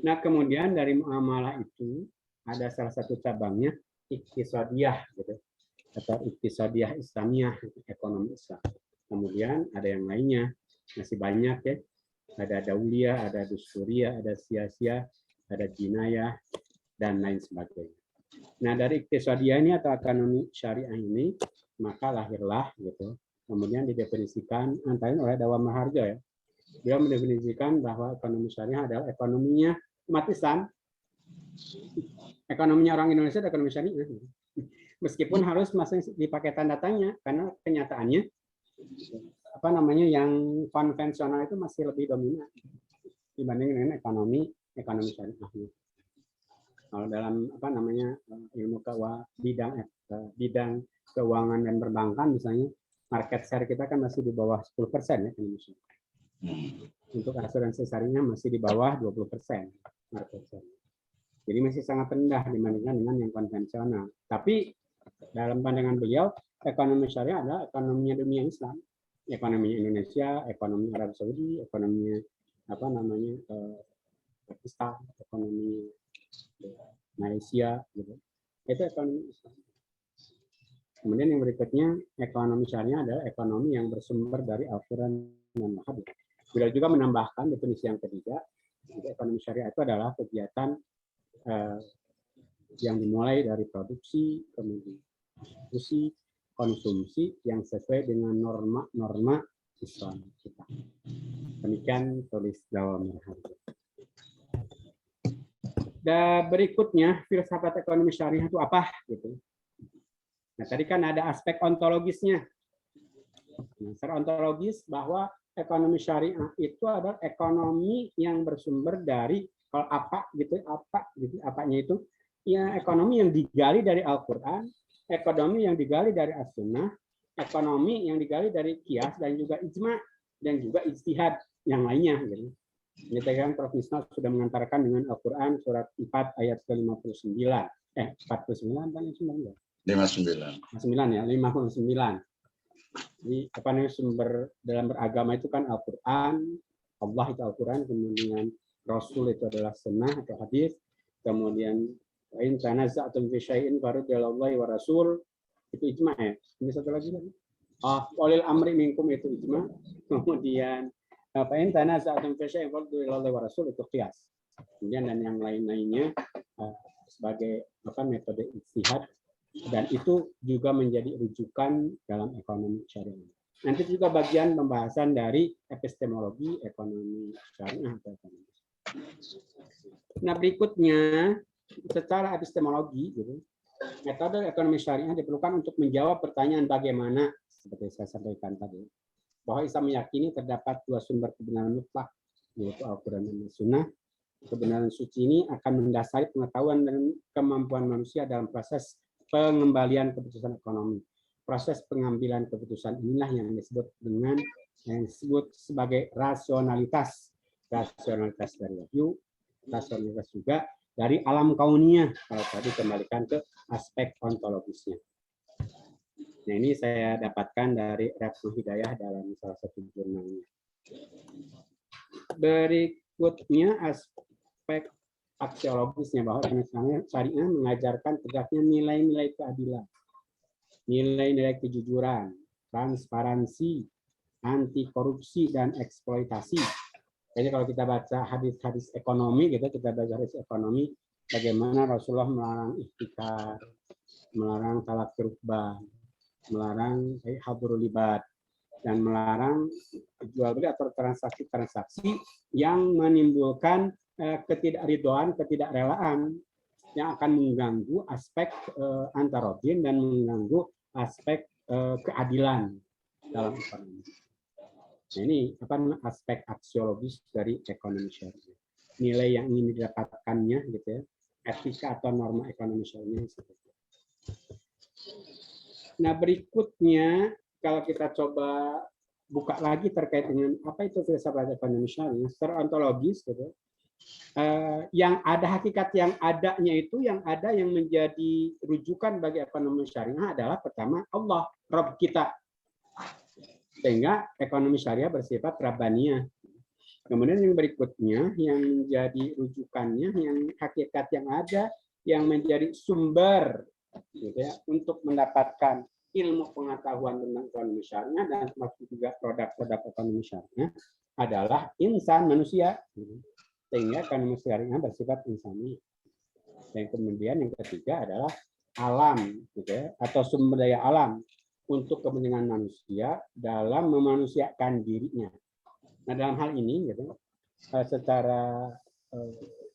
Nah, kemudian dari muamalah itu ada salah satu cabangnya iktisadiyah gitu, atau iktisadiyah Islamiyah, ekonomi Islam. Kemudian ada yang lainnya, masih banyak ya. Ada dauliyah, ada dusturiyah, ada siasiyah, ada jinayah, dan lain sebagainya. Nah, dari iktisadiyah ini atau ekonomi syariah ini, maka lahirlah gitu. Kemudian didefinisikan antara oleh Dawam Maharjo ya. Dia mendefinisikan bahwa ekonomi syariah adalah ekonominya umat Islam. Ekonominya orang Indonesia adalah ekonomi syariah. Meskipun harus masih dipakai tanda tanya karena kenyataannya yang konvensional itu masih lebih dominan dibanding dengan ekonomi syariah. Kalau dalam ilmu bidang keuangan dan perbankan misalnya, market share kita kan masih di bawah 10% ya Indonesia. Untuk asuransi syariah masih di bawah 20% market share. Jadi masih sangat rendah dibandingkan dengan yang konvensional. Tapi dalam pandangan beliau, ekonomi syariah adalah ekonominya dunia Islam. Ekonominya Indonesia, ekonomi Arab Saudi, ekonominya Pakistan, ekonomi Malaysia, gitu. Itu ekonomi Islam. Kemudian yang berikutnya, ekonomi syariah adalah ekonomi yang bersumber dari Al-Quran dan hadis. Beliau juga menambahkan definisi yang ketiga, ekonomi syariah itu adalah kegiatan yang dimulai dari produksi, kemudian distribusi, konsumsi yang sesuai dengan norma-norma Islam kita. Demikian tulis Dawam Maharjo. Dan berikutnya, filsafat ekonomi syariah itu apa? Gitu. Nah, tadi kan ada aspek ontologisnya. Nah, secara ontologis bahwa ekonomi syariah itu adalah ekonomi yang bersumber dari kalau apanya itu ya ekonomi yang digali dari Al-Quran, ekonomi yang digali dari As-Sunnah, ekonomi yang digali dari qiyas dan juga ijma dan juga ijtihad yang lainnya gitu. Ini tadi kan Prof. Misna sudah mengantarkan dengan Al-Quran surat 4 ayat ke-59. 49 kan 9.
59.
9 ya, 59. Jadi apa namanya sumber dalam beragama itu kan Al-Qur'an, Allah itu Al-Qur'an, kemudian Rasul itu adalah sunnah atau hadis, kemudian in tanaza'tum fi syai'in faruddallahi wa rasul, itu ijma ya. Ini satu lagi kan. Walil amri minkum itu ijma. Kemudian apa in tanaza'tum fi syai'in faruddallahi wa rasul itu qiyas. Kemudian dan yang lain-lainnya sebagai apa metode ijtihad, dan itu juga menjadi rujukan dalam ekonomi syariah. Nanti juga bagian pembahasan dari epistemologi ekonomi syariah atau ekonomi. Nah, berikutnya secara epistemologi gitu, metode ekonomi syariah diperlukan untuk menjawab pertanyaan bagaimana, seperti saya sampaikan tadi, bahwa Islam meyakini terdapat dua sumber kebenaran mutlak, yaitu Al-Quran dan Sunnah. Kebenaran suci ini akan mendasari pengetahuan dan kemampuan manusia dalam proses pengembalian keputusan ekonomi. Proses pengambilan keputusan inilah yang disebut sebagai rasionalitas. Rasionalitas dari wahyu, rasionalitas juga dari alam kauniyah. Kalau tadi kembalikan ke aspek ontologisnya. Nah, ini saya dapatkan dari Repsu Hidayah dalam salah satu jurnalnya. Berikutnya aspek aksiologisnya, bahwa misalnya syariah mengajarkan tegaknya nilai-nilai keadilan, nilai-nilai kejujuran, transparansi, anti korupsi dan eksploitasi. Jadi kalau kita baca hadis-hadis ekonomi gitu, kita baca hadis ekonomi bagaimana Rasulullah melarang ihtikar, melarang talak rukban, melarang hadrul libat, dan melarang jual beli atau transaksi-transaksi yang menimbulkan ketidakridhoan, ketidakrelaan yang akan mengganggu aspek antarodin dan mengganggu aspek keadilan dalam ekonomi. Nah, ini apa aspek aksiologis dari ekonomi syariah. Nilai yang ingin didapatkannya gitu ya, etika atau norma ekonomi syariah seperti itu. Nah, berikutnya kalau kita coba buka lagi terkait dengan apa itu filsafat ekonomi syariah secara ontologis gitu. Yang ada hakikat yang adanya itu, yang ada yang menjadi rujukan bagi ekonomi syariah adalah pertama Allah, Rabb kita. Sehingga ekonomi syariah bersifat rabbaniyah. Kemudian yang berikutnya yang menjadi rujukannya, yang hakikat yang ada, yang menjadi sumber gitu ya, untuk mendapatkan ilmu pengetahuan tentang ekonomi syariah dan termasuk juga produk-produk ekonomi syariah adalah insan, manusia. Sehingga ekonomi syariah bersifat insani. Dan kemudian yang ketiga adalah alam, gitu ya, atau sumber daya alam untuk kepentingan manusia dalam memanusiakan dirinya. Nah, dalam hal ini, gitu, secara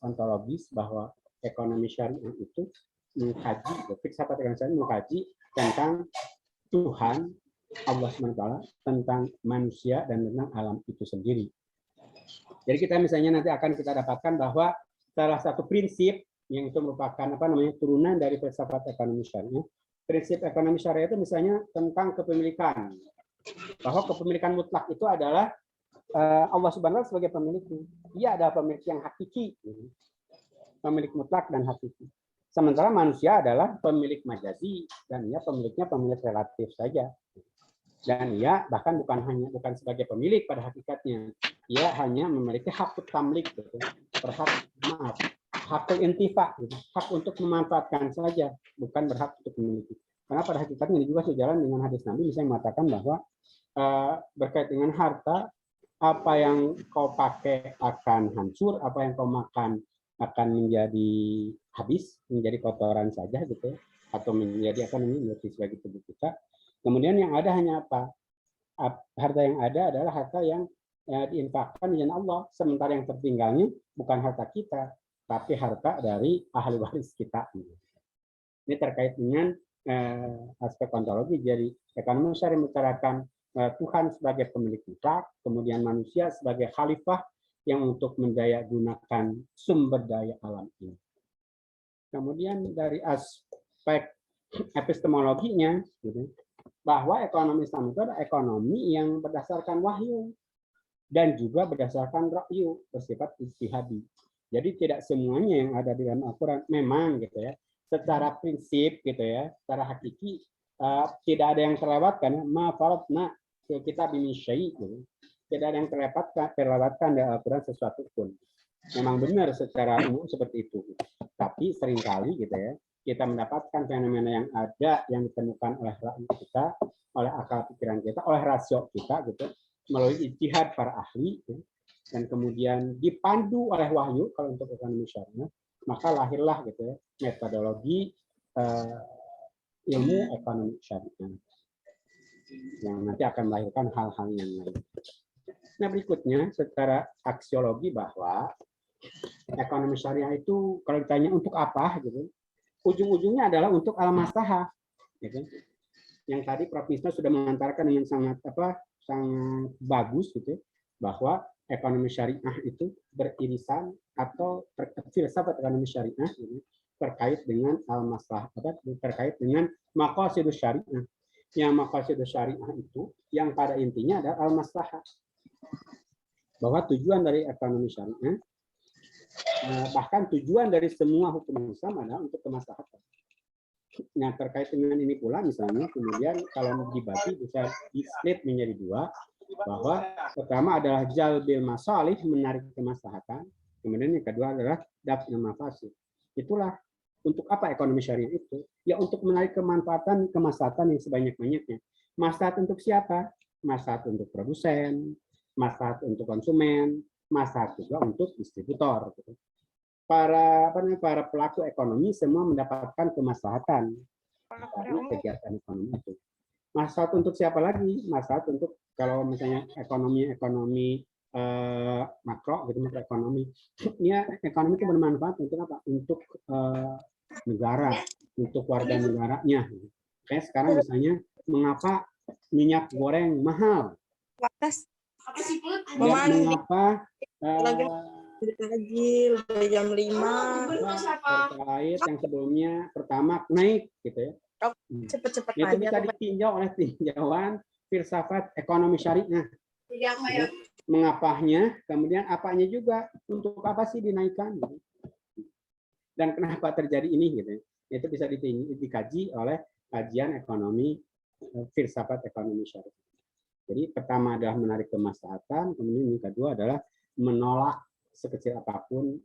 ontologis bahwa ekonomi syariah itu mengkaji, filsafat ekonomi syariah mengkaji tentang Tuhan, Allah SWT, tentang manusia dan tentang alam itu sendiri. Jadi kita misalnya nanti akan kita dapatkan bahwa salah satu prinsip yang itu merupakan apa namanya turunan dari filsafat ekonomi syariah. Prinsip ekonomi syariah itu misalnya tentang kepemilikan. Bahwa kepemilikan mutlak itu adalah Allah Subhanahu wa Ta'ala sebagai pemilik. Dia adalah pemilik yang hakiki. Pemilik mutlak dan hakiki. Sementara manusia adalah pemilik majazi dan ia pemiliknya pemilik relatif saja. Dan ia bahkan bukan sebagai pemilik pada hakikatnya, ia hanya memiliki hakul tamlik, gitu. Hakul intifa, gitu. Hak untuk memanfaatkan saja, bukan berhak untuk memiliki. Karena pada hakikatnya ini juga sejalan dengan hadis Nabi, misalnya mengatakan bahwa berkait dengan harta, apa yang kau pakai akan hancur, apa yang kau makan akan menjadi habis, menjadi kotoran saja, gitu, atau menjadi apa namanya sebagai tubuh kita. Kemudian yang ada hanya apa? Harta yang ada adalah harta yang diinfakkan dengan Allah. Sementara yang tertinggalnya bukan harta kita, tapi harta dari ahli waris kita. Ini terkait dengan aspek ontologi. Jadi ekonomi syariah membicarakan Tuhan sebagai pemilik mutlak, kemudian manusia sebagai khalifah yang untuk mendaya gunakan sumber daya alam ini. Kemudian dari aspek epistemologinya, gitu, bahwa ekonomi Islam itu adalah ekonomi yang berdasarkan wahyu dan juga berdasarkan ra'yu, bersifat ijtihadi. Jadi tidak semuanya yang ada di dalam Al-Quran memang gitu ya, secara prinsip gitu ya, secara hakiki tidak ada yang terlewatkan. Ma faradna kita bimisyi gitu. Tidak ada yang terlewatkan di Al-Quran sesuatu pun. Memang benar secara umum seperti itu. Tapi seringkali gitu ya, kita mendapatkan fenomena yang ada yang ditemukan oleh kita, oleh akal pikiran kita, oleh rasio kita gitu, melalui ijtihad para ahli gitu, dan kemudian dipandu oleh wahyu kalau untuk ekonomi syariah, maka lahirlah gitu ya, metodologi ilmu ekonomi syariah yang nanti akan melahirkan hal-hal yang lain. Nah, berikutnya secara aksiologi bahwa ekonomi syariah itu kalau ditanya untuk apa gitu, ujung-ujungnya adalah untuk al-maslahah gitu. Yang tadi Prof. Misna sudah mengantarkan dengan sangat sangat bagus gitu bahwa ekonomi syariah itu beririsan atau filsafat ekonomi syariah gitu, terkait dengan al-maslahah, terkait dengan maqasidus syariah. Yang maqasidus syariah itu yang pada intinya adalah al-maslahah. Bahwa tujuan dari ekonomi syariah, bahkan tujuan dari semua hukum Islam adalah untuk kemaslahatan. Nah, terkait dengan ini pula misalnya kemudian kalau dibagi bisa di-split menjadi dua, bahwa pertama adalah jalbil masalih, menarik kemaslahatan, kemudian yang kedua adalah daf'ul mafasid. Itulah untuk apa ekonomi syariah itu? Ya untuk menarik kemanfaatan, kemaslahatan yang sebanyak-banyaknya. Maslahat untuk siapa? Maslahat untuk produsen, maslahat untuk konsumen, maslahat juga untuk distributor. Para pelaku ekonomi semua mendapatkan kemaslahatan dari kegiatan ekonomi itu. Maslahat untuk siapa lagi? Maslahat untuk kalau misalnya ekonomi makro gitu, makroekonomi. Ya, ekonomi itu bermanfaat untuk apa? Untuk negara, untuk warga negaranya. Kayak sekarang misalnya mengapa minyak goreng mahal? Mengapa
tajil jam 5
pertalite yang sebelumnya pertama naik gitu ya.
Cepet-cepet
itu bisa ditinjau oleh tinjauan filsafat ekonomi syariah. Mengapanya, kemudian apanya juga, untuk apa sih dinaikkan gitu. Dan kenapa terjadi ini gitu. Itu bisa dikaji oleh kajian ekonomi filsafat ekonomi syariah. Jadi pertama adalah menarik kemaslahatan, kemudian yang kedua adalah menolak sekecil apapun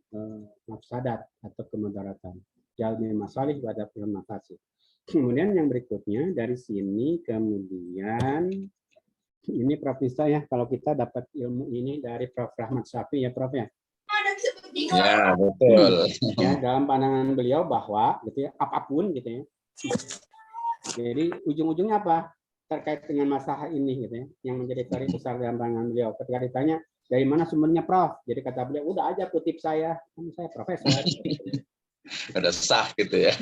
mafsadat atau kemudaratan. Jalmi masalih wa daf'ul mafasid. Kemudian yang berikutnya dari sini kemudian ini Prof. Nista ya, kalau kita dapat ilmu ini dari Prof. Rahmat Syafi ya Prof ya.
Ya, betul.
Ya, dalam pandangan beliau bahwa gitu ya, apapun gitu ya. Jadi ujung-ujungnya apa? Terkait dengan masalah ini gitu ya, yang menjadi teori besar dalam pandangan beliau. Ketika ditanya dari mana sumbernya Prof? Jadi kata beliau, udah aja kutip saya, kan saya profesor.
Udah sah gitu ya.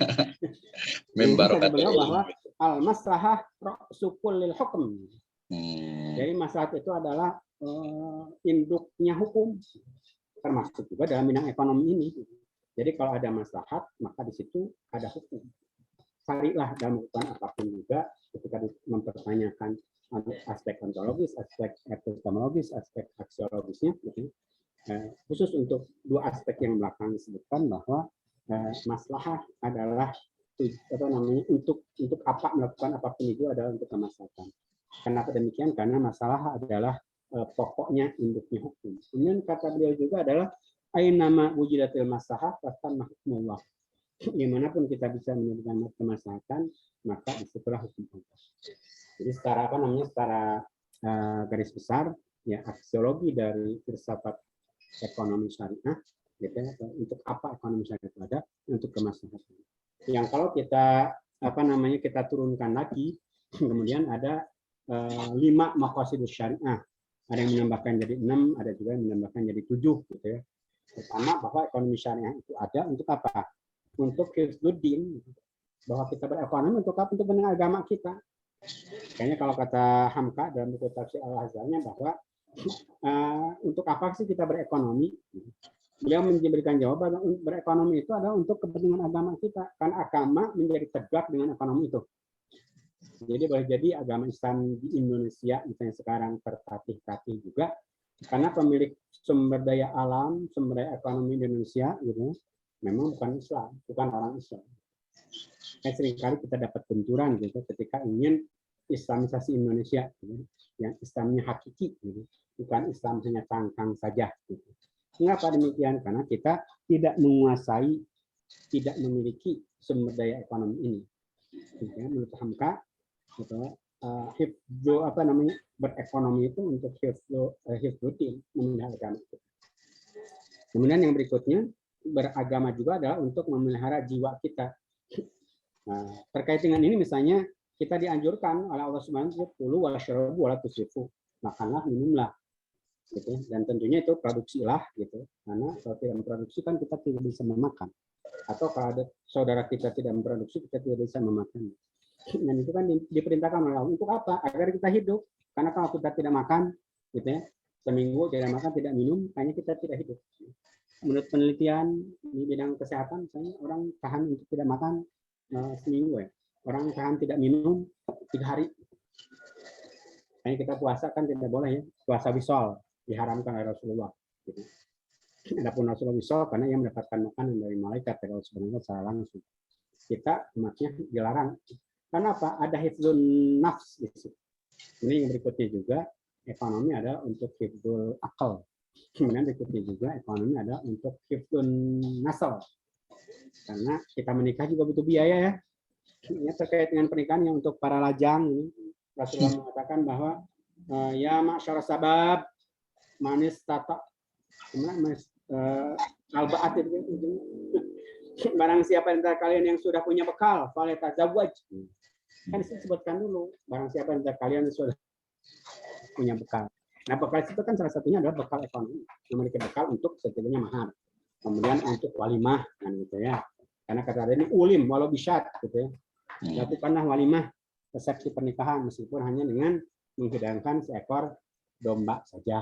Kata beliau bahwa al-maslahah ra'sul lil hukm. Jadi maslahat itu adalah induknya hukum, termasuk juga dalam bidang ekonomi ini. Jadi kalau ada maslahat, maka di situ ada hukum. Carilah dalam hukuman apapun juga, ketika mempertanyakan aspek ontologis, aspek epistemologis, aspek aksiologisnya, gitu. Khusus untuk dua aspek yang belakang disebutkan bahwa maslahah adalah untuk apa melakukan apapun itu adalah untuk kemaslahatan. Kenapa demikian? Karena masalah adalah pokoknya induknya hukum. Kemudian kata beliau juga adalah ainama wujudatil maslahah fatamma hukmullah. Dimanapun kita bisa menemukan kemaslahatan, maka disitulah hukum Allah. Jadi secara secara garis besar ya aksiologi dari filsafat ekonomi syariah gitu ya, untuk apa ekonomi syariah itu ada, untuk kemaslahatan. Yang kalau kita kita turunkan lagi, kemudian ada 5 maqasidus syariah. Ada yang menambahkan jadi 6, ada juga yang menambahkan jadi 7 gitu ya. Pertama bahwa ekonomi syariah itu ada untuk apa? Untuk hifdzuddin, bahwa kita berekonomi untuk apa? Untuk mengenal agama kita. Kayaknya kalau kata Hamka dalam buku tafsir Al-Hazalnya bahwa untuk apa sih kita berekonomi? Beliau memberikan jawaban berekonomi itu adalah untuk kepentingan agama kita, karena agama menjadi tegak dengan ekonomi itu. Jadi boleh jadi agama Islam di Indonesia misalnya sekarang tertatih-tatih juga karena pemilik sumber daya alam, sumber daya ekonomi di Indonesia gitu, memang bukan Islam, bukan orang Islam. seringkali kita dapat benturan gitu ketika ingin Islamisasi Indonesia, gitu, yang Islamnya hakiki, gitu, bukan Islam hanya cangkang saja. Gitu. Mengapa demikian? Karena kita tidak menguasai, tidak memiliki sumber daya ekonomi ini. Gitu, ya. Menurut Hamka, gitu, berekonomi itu untuk hifdzuddin, memelihara agama. Kemudian yang berikutnya, beragama juga adalah untuk memelihara jiwa kita. Nah, terkait dengan ini misalnya kita dianjurkan oleh Allah Subhanahu wa taala, "Kulu washrabu wala tusrifu." Makanlah, minumlah. Gitu. Dan tentunya itu produksilah gitu. Karena kalau tidak memproduksi kan kita tidak bisa memakan. Atau kalau ada saudara kita tidak memproduksi, kita tidak bisa memakan. Dan itu kan diperintahkan oleh Allah untuk apa? Agar kita hidup. Karena kalau kita tidak makan, gitu ya, seminggu tidak makan, tidak minum, kayaknya kita tidak hidup. Menurut penelitian di bidang kesehatan, misalnya orang tahan untuk tidak makan seminggu ya. Orang tahan tidak minum 3 hari. Kayaknya kita puasa kan tidak boleh ya. Puasa wisol diharamkan oleh Rasulullah. Gitu. Adapun Rasulullah wisol karena ia mendapatkan makanan dari malaikat dari Allah Subhanahu wa taala secara langsung. Kita umatnya dilarang. Karena apa? Ada hifdzun nafs di situ. Ini yang berikutnya juga, ekonomi adalah untuk hifdzul akal. Kemudian berikutnya juga, ekonomi adalah untuk hifdzun nasal. Karena kita menikah juga butuh biaya ya. Ini terkait dengan pernikahan yang untuk para lajang, Rasulullah mengatakan bahwa ya ma'syar sabab manis tata albaat itu. Barang siapa antara kalian yang sudah punya bekal, falyatazawwaj. Kan disebutkan dulu, barang siapa antara kalian yang sudah punya bekal. Nah, bekal itu kan salah satunya adalah bekal ekonomi, memiliki bekal untuk setidaknya mahar. Kemudian untuk walimah, kan gitu ya. Karena kata ini ulim walau bisyat, gitu ya. Lakukanlah walimah resepsi pernikahan meskipun hanya dengan menghidangkan seekor domba saja.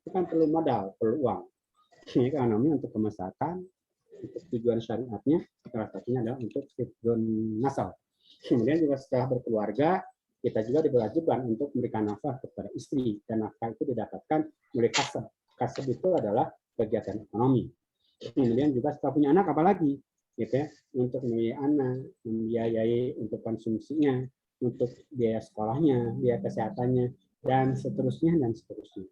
Itu kan perlu modal, perlu uang. Ini ekonomi untuk kemaslahatan, untuk tujuan syariatnya, salah satunya adalah untuk hifdzun nasal. Kemudian juga setelah berkeluarga, kita juga diwajibkan untuk memberikan nafkah kepada istri, dan nafkah itu didapatkan melalui kasab. Kasab itu adalah kegiatan ekonomi. Kemudian juga setelah punya anak, apalagi gitu ya, untuk membiayai anak, membiayai untuk konsumsinya, untuk biaya sekolahnya, biaya kesehatannya, dan seterusnya dan seterusnya.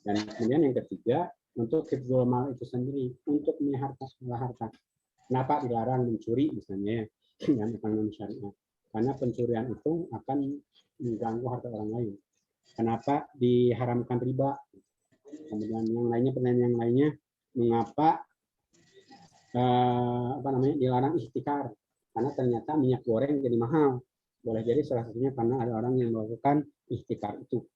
Dan kemudian yang ketiga, untuk hifdzul mal itu sendiri, untuk melihara harta. Kenapa dilarang mencuri misalnya dan ekonomi syariat? Karena pencurian itu akan mengganggu harta orang lain. Kenapa diharamkan riba? Kemudian yang lainnya, pertanyaan yang lainnya, mengapa dilarang ihtikar? Karena ternyata minyak goreng jadi mahal. Boleh jadi salah satunya karena ada orang yang melakukan ihtikar itu.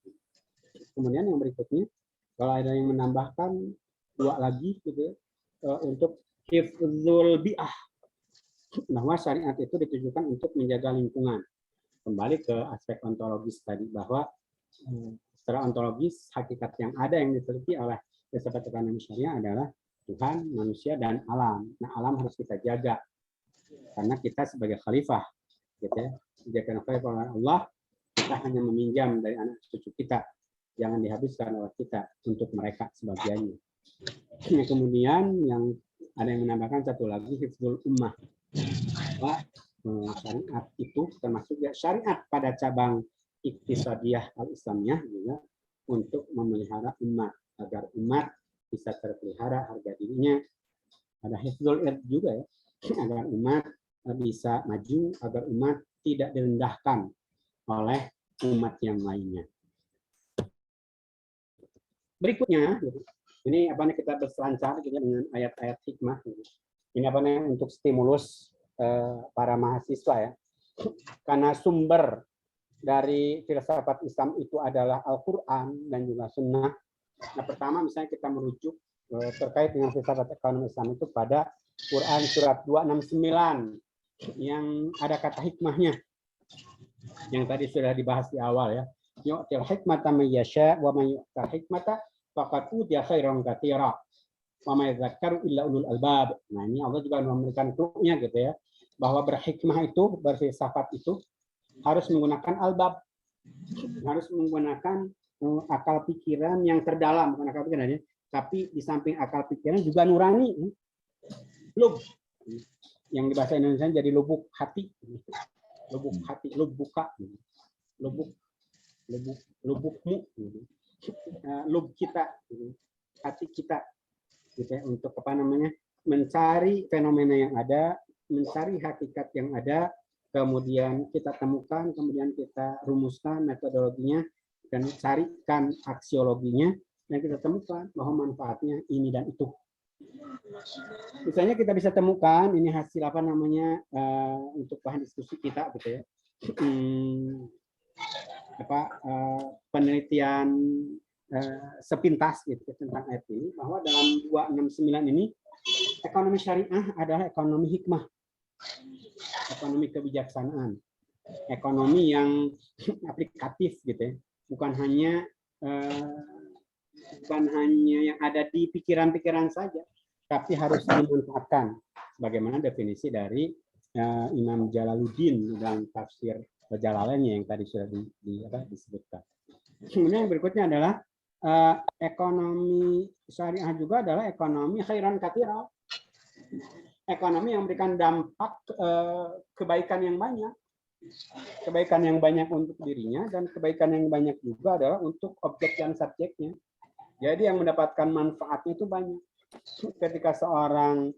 Kemudian yang berikutnya, kalau ada yang menambahkan 2 lagi gitu ya, untuk hifdzul bi'ah, bahwa syariat itu ditujukan untuk menjaga lingkungan. Kembali ke aspek ontologis tadi, bahwa secara ontologis hakikat yang ada yang diteliti oleh filsafat ekonomi syariah adalah Tuhan, manusia, dan alam. Nah, alam harus kita jaga karena kita sebagai khalifah, gitu ya, dijadikan khalifah oleh Allah. Kita hanya meminjam dari anak cucu kita, jangan dihabiskan oleh kita untuk mereka sebagiannya. Nah, kemudian yang ada yang menambahkan satu lagi, hifdzul ummah, bahwa syariat itu termasuk ya syariat pada cabang iktisadiyah al-islamiyah juga untuk memelihara umat agar umat bisa terpelihara harga dirinya. Ada hifdzul ird juga ya, agar umat bisa maju, agar umat tidak direndahkan oleh umat yang lainnya. Berikutnya, ini apa nih, kita berselancar gitu dengan ayat-ayat hikmah. Ini apa nih untuk stimulus para mahasiswa ya. Karena sumber dari filsafat Islam itu adalah Al-Quran dan juga Sunnah. Nah, pertama misalnya kita merujuk terkait dengan filsafat ekonomi Islam itu pada Quran surat 269 yang ada kata hikmahnya, yang tadi sudah dibahas di awal ya. Yu'til hikmata may yasha wa may yu'tal hikmata faqad utiya khairan katsira wa may yadhakkaru illa ulul albab. Nah, ini Allah juga memberikan clue-nya gitu ya, bahwa berhikmah itu, berfilsafat itu harus menggunakan albab, harus menggunakan akal pikiran yang terdalam, bukan akal pikiran ya, tapi di samping akal pikiran juga nurani. Belum. yang di bahasa Indonesia jadi lubuk hati, lubuk hati, lubbuka, lubukmu, lub kita, hati kita, gitu ya, untuk apa namanya, mencari fenomena yang ada, mencari hakikat yang ada, kemudian kita temukan, kemudian kita rumuskan metodologinya, dan carikan aksiologinya, dan kita temukan bahwa manfaatnya ini dan itu. Misalnya kita bisa temukan ini hasil apa namanya untuk bahan diskusi kita, gitu ya, penelitian sepintas gitu tentang ayat ini, bahwa dalam 269 ini ekonomi syariah adalah ekonomi hikmah, ekonomi kebijaksanaan, ekonomi yang aplikatif gitu ya, bukan hanya yang ada di pikiran-pikiran saja, tapi harus dimanfaatkan. Bagaimana definisi dari Imam Jalaluddin dalam tafsir Jalalainnya yang tadi sudah disebutkan. Kemudian yang berikutnya adalah ekonomi syariah juga adalah ekonomi khairan katsira. Ekonomi yang memberikan dampak kebaikan yang banyak. Kebaikan yang banyak untuk dirinya dan kebaikan yang banyak juga adalah untuk objek dan subjeknya. Jadi yang mendapatkan manfaatnya itu banyak. Ketika seorang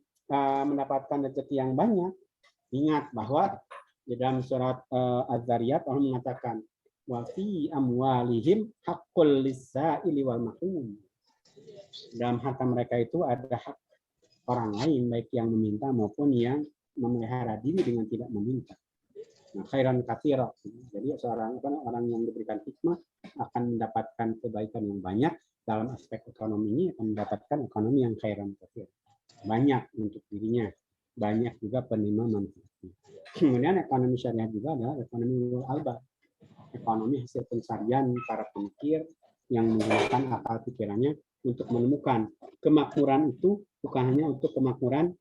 mendapatkan rezeki yang banyak, ingat bahwa di dalam surat Az-Zariyat Allah mengatakan wa fi amwalihim haqqul lis-sa'ili wal mahrum. Dalam harta mereka itu ada hak orang lain, baik yang meminta maupun yang memelihara diri dengan tidak meminta. Nah, khairan katsira. Jadi orang yang diberikan hikmah akan mendapatkan kebaikan yang banyak dalam aspek ekonomi ini, akan mendapatkan ekonomi yang khairan katsira. Banyak untuk dirinya, banyak juga penerima manfaatnya. Kemudian ekonomi syariah juga adalah ekonomi ulul albab. Ekonomi hasil pencarian para pemikir yang menggunakan akal pikirannya untuk menemukan kemakmuran itu bukan hanya untuk kemakmuran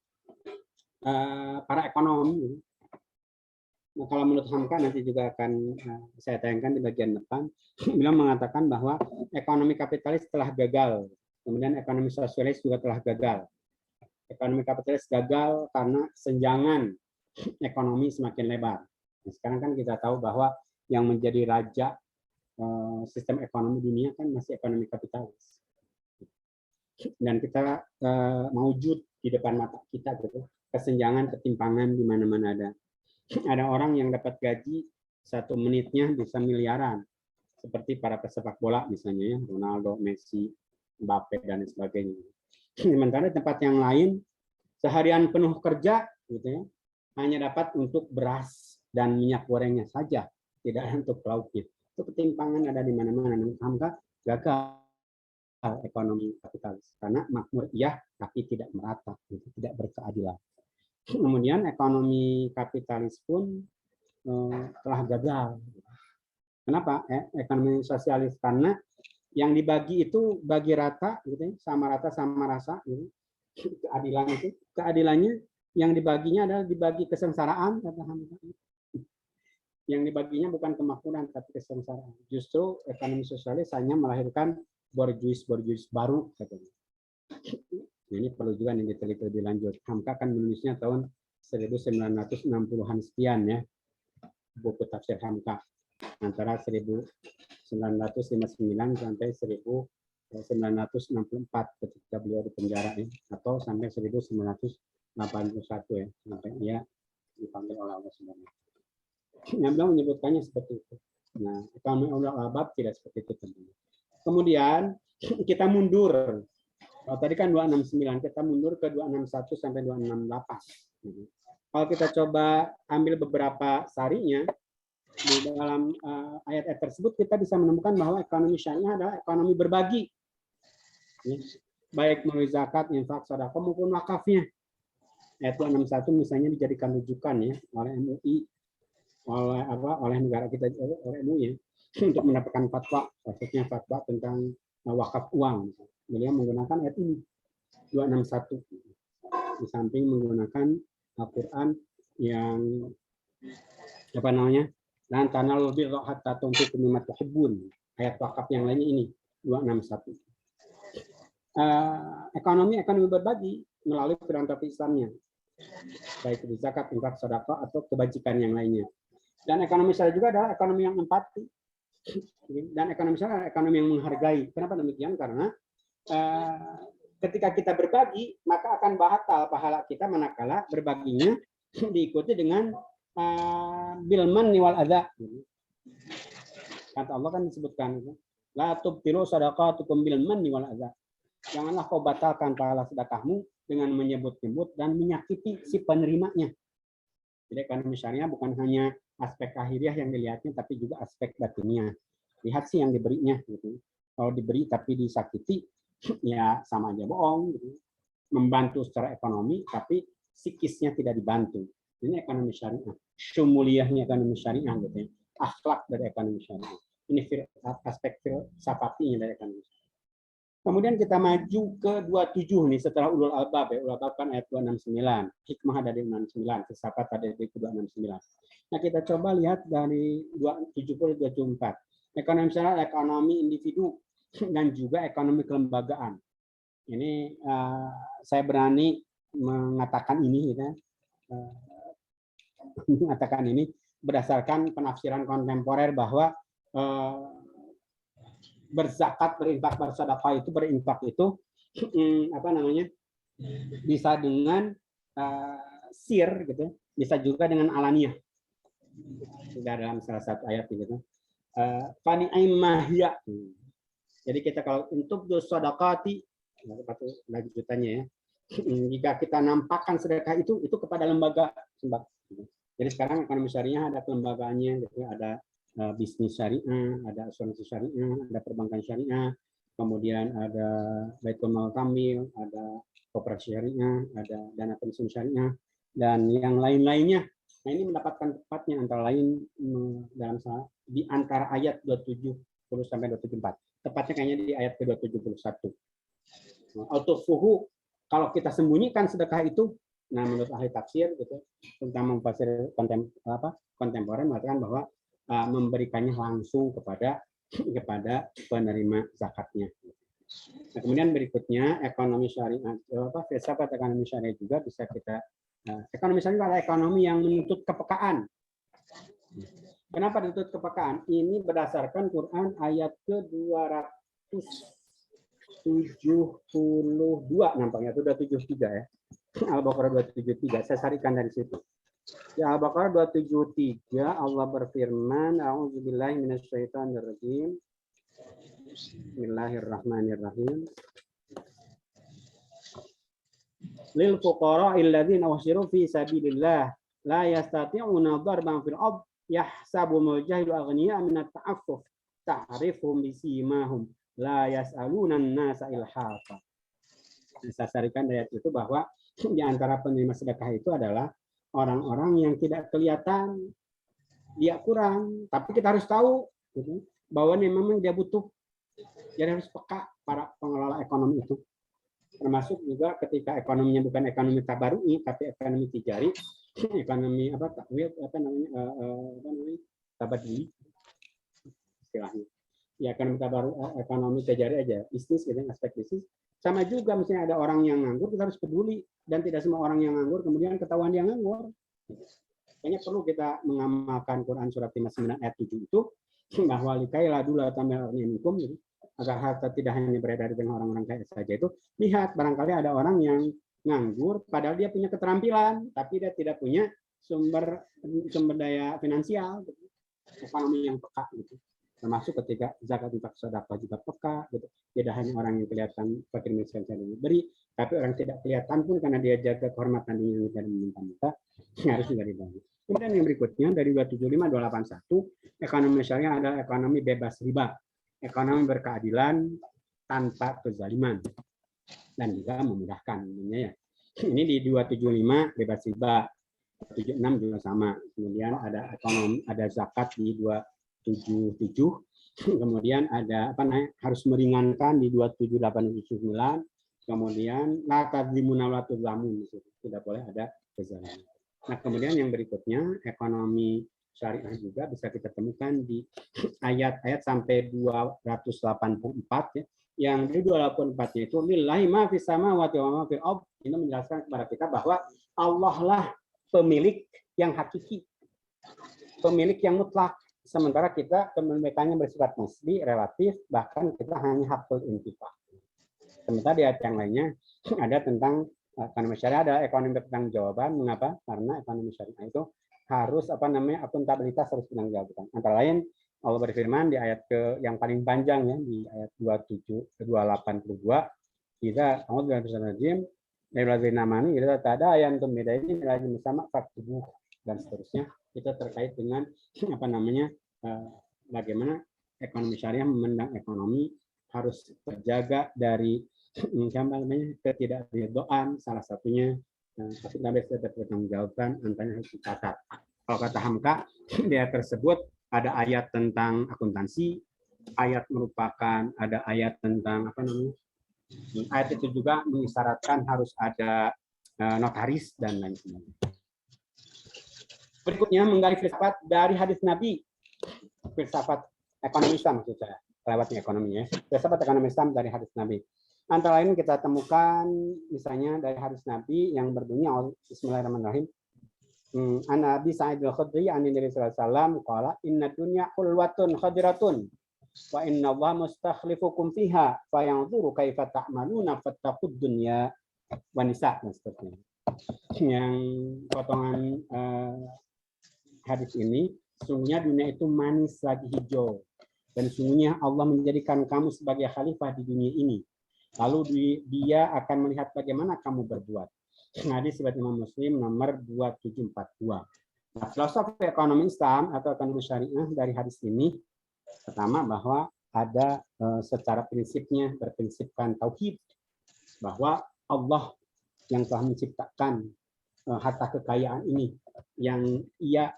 para ekonomi. Nah, kalau menurut Hamka nanti juga akan saya tayangkan di bagian depan, beliau mengatakan bahwa ekonomi kapitalis telah gagal, kemudian ekonomi sosialis juga telah gagal. Ekonomi kapitalis gagal karena senjangan ekonomi semakin lebar. Nah, sekarang kan kita tahu bahwa yang menjadi raja sistem ekonomi dunia kan masih ekonomi kapitalis. Dan kita maujud di depan mata kita gitu, kesenjangan, ketimpangan di mana-mana ada. Ada orang yang dapat gaji 1 menitnya bisa miliaran, seperti para pesepak bola misalnya ya, Ronaldo, Messi, Mbappe dan sebagainya. Sementara tempat yang lain seharian penuh kerja gitu ya, hanya dapat untuk beras dan minyak gorengnya saja, tidak untuk lauknya. Itu ketimpangan ada di mana-mana. Hamka gagal ekonomi kapitalis karena makmur iya tapi tidak merata, tidak berkeadilan. Kemudian ekonomi kapitalis pun telah gagal. Kenapa? Ekonomi sosialis karena yang dibagi itu bagi rata, gitu, sama rata sama rasa. Gitu. Keadilan itu, keadilannya yang dibaginya adalah dibagi kesengsaraan. Yang dibaginya bukan kemakmuran tapi kesengsaraan. Justru ekonomi sosialis hanya melahirkan borjuis baru, katanya. Ini perlu juga diteliti lebih lanjut. Hamka kan menulisnya tahun 1960-an sekian ya, buku tafsir Hamka antara 1959 sampai 1964 ketika beliau di penjara ya, atau sampai 1981 ya, sampai dia dipanggil oleh Allah Subhanahu. Yang beliau menyebutkannya seperti itu. Nah, ekonomi ulul albab tidak seperti itu tentunya. Kemudian kita mundur. Kalau tadi kan 269, kita mundur ke 261 sampai 268. Kalau kita coba ambil beberapa sarinya, di dalam ayat-ayat tersebut kita bisa menemukan bahwa ekonomi syariah adalah ekonomi berbagi. Baik melalui zakat, infak, sedekah maupun wakafnya. Ayat 261 misalnya dijadikan rujukan ya oleh MUI, oleh negara kita, oleh MUI ya, untuk mendapatkan fatwa, maksudnya fatwa tentang wakaf uang. Beliau menggunakan ayat ini 261 di samping menggunakan Al-Quran yang apa namanya, lan tanalul birra hatta tunfiqu mimma tuhibbun. Ayat wakaf yang lainnya ini 261. Ekonomi berbagi melalui filantropi Islamnya. baik itu zakat, infak, sedekah atau kebajikan yang lainnya. Dan ekonomi syariah juga adalah ekonomi yang empati. Dan ekonomi syariah adalah ekonomi yang menghargai. Kenapa demikian? Karena ketika kita berbagi, maka akan batal pahala kita manakala berbaginya diikuti dengan bil manni wal adza. Kata Allah kan disebutkan, la tubtilu shadaqatukum bil manni wal adza. Janganlah kau batalkan pahala sedekahmu dengan menyebut-nyebut dan menyakiti si penerimanya. Jadi ekonomi syariah bukan hanya aspek lahiriah yang dilihatnya, tapi juga aspek batinnya. Lihat sih yang diberinya. Gitu. Kalau diberi tapi disakiti, ya sama aja bohong. Gitu. Membantu secara ekonomi, tapi psikisnya tidak dibantu. Ini ekonomi syariah. Syumuliyahnya ekonomi syariah. Gitu. Akhlak dari ekonomi syariah. Ini aspek filsafatinya dari ekonomi syariah. Kemudian kita maju ke 27 nih setelah ulul albab ya. Ulul albab kan ayat 269. Hikmah ada di 69. Filsafat ada di 269. Nah kita coba lihat dari 270 24. Ekonomi syariah, ekonomi individu dan juga ekonomi kelembagaan. Ini saya berani mengatakan ini, gitu, mengatakan ini berdasarkan penafsiran kontemporer bahwa berzakat, berinfak, bersedekah itu berinfak itu bisa dengan sir gitu, bisa juga dengan alaniah. Sudah dalam salah satu ayat gitu. Fani aimahya. Jadi kita kalau untuk sedekati lanjutannya ya. Jika kita nampakkan sedekah itu kepada lembaga sembah. Jadi sekarang ekonomi syariah ada kelembagaannya gitu, ada bisnis syariah, ada asuransi syariah, ada perbankan syariah, kemudian ada baitul mal tamil, ada koperasi syariah, ada dana pensiun syariah, dan yang lain-lainnya. Nah ini mendapatkan tempatnya antara lain dalam di antara ayat 270 sampai 274. Tepatnya kayaknya di ayat ke-271. Autofuhu, kalau kita sembunyikan sedekah itu, nah menurut ahli tafsir gitu, terutama mufasir kontemporer mengatakan bahwa memberikannya langsung kepada penerima zakatnya. Nah, kemudian berikutnya ekonomi syariah, filsafat ekonomi syariah juga bisa kita ekonomi syariah adalah ekonomi yang menuntut kepekaan. Kenapa menuntut kepekaan? Ini berdasarkan Quran ayat ke-272 nampaknya itu 273 ya. Al-Baqarah 273. Saya sarikan dari situ. Di Al-Baqarah 273 Allah berfirman, A'udzubillahi minasyaitonirrajim. Bismillahirrahmanirrahim. Lil fuqara'il ladzina uhsiru fi sabilillah la yastati'una darban fil ard yahsabuhumul jahilu aghniya min at-ta'affuf ta'rifuhum bisimahum la yas'aluna an-nasa ilhafa. Saya sarikan ayat itu bahwa di antara penerima sedekah itu adalah orang-orang yang tidak kelihatan dia kurang, tapi kita harus tahu gitu, bahwa memang dia butuh. Jadi harus peka para pengelola ekonomi itu. Termasuk juga ketika ekonominya bukan ekonomi tabarui, tapi ekonomi tijari, ekonomi tabadili istilahnya. Ya ekonomi tijari aja, bisnis gitu, aspek bisnis. Sama juga misalnya ada orang yang nganggur, kita harus peduli. Dan tidak semua orang yang nganggur kemudian ketahuan dia nganggur. Kayaknya perlu kita mengamalkan Quran surat 59 ayat 7 itu, bahwa likailah dulu tamil minkum, agar harta tidak hanya beredar dengan orang-orang kaya saja itu. Lihat, barangkali ada orang yang nganggur, padahal dia punya keterampilan, tapi dia tidak punya sumber daya finansial, ekonomi yang peka gitu. Termasuk ketika zakat infak sedekah juga peka gitu. Tidak hanya orang yang kelihatan fakir miskin saja diberi, tapi orang tidak kelihatan pun karena dia jaga kehormatan dirinya dan meminta-minta harus juga dibagi. Kemudian yang berikutnya dari 275 281, ekonomi syariah adalah ekonomi bebas riba, ekonomi berkeadilan tanpa kezaliman dan juga memudahkan ya. Ini di 275 bebas riba, 76 juga sama. Kemudian ada ekonomi, ada zakat di 277, kemudian ada harus meringankan di 27879, kemudian la tadzlimuna wa tuzlamun, tidak boleh ada kezaliman. Nah, kemudian yang berikutnya ekonomi syariah juga bisa kita temukan di ayat-ayat sampai 284 ya. Yang di 284-nya itu lillahi ma fis samawati wa ma fil ardh, ini menjelaskan kepada kita bahwa Allah lah pemilik yang hakiki, pemilik yang mutlak. Sementara kita kepemilikannya bersifat nisbi, relatif, bahkan kita hanya hakul intifak. Sementara di ayat yang lainnya ada tentang ekonomi syariah, ada ekonomi bertanggung-jawaban. Mengapa? Karena ekonomi syariah itu harus akuntabilitas harus bertanggung-jawaban. Antara lain Allah berfirman di ayat yang paling panjang ya, di ayat 282, kita Allah berfirman namani kita ada yang pembeda ini lagi bersama faktubuh dan seterusnya. Itu terkait dengan bagaimana ekonomi syariah memandang ekonomi harus terjaga dari ketidakridhaan, salah satunya bertanggungjawabkan, antaranya harus dicatat. Kalau kata Hamka, dia tersebut ada ayat tentang akuntansi, ayat merupakan ada ayat tentang ayat itu juga mengisyaratkan harus ada notaris dan lain sebagainya. Berikutnya menggali filsafat dari hadis Nabi, filsafat ekonomi Islam maksud saya, lewatnya ekonomi ya, filsafat ekonomi Islam dari hadis Nabi. Antara lain kita temukan misalnya dari hadis Nabi yang berbunyi Bismillahirrahmanirrahim. An Abi Sa'id al-Khudri an Nabi sallallahu alaihi wasallam qala inna dunya hulwatun khadiratun wa inna Allah mustakhlifukum fiha fayanzuru kaifa ta'maluna fattaqud dunya wa nisa dan seterusnya. Yang potongan hadis ini, sungguhnya dunia itu manis lagi hijau dan sungguhnya Allah menjadikan kamu sebagai khalifah di dunia ini. Lalu dia akan melihat bagaimana kamu berbuat. Hadis riwayat Imam Muslim nomor 2742. Nah, filosofi ekonomi Islam atau ekonomi syariah dari hadis ini pertama bahwa ada secara prinsipnya berprinsipkan tauhid, bahwa Allah yang telah menciptakan harta kekayaan ini yang ia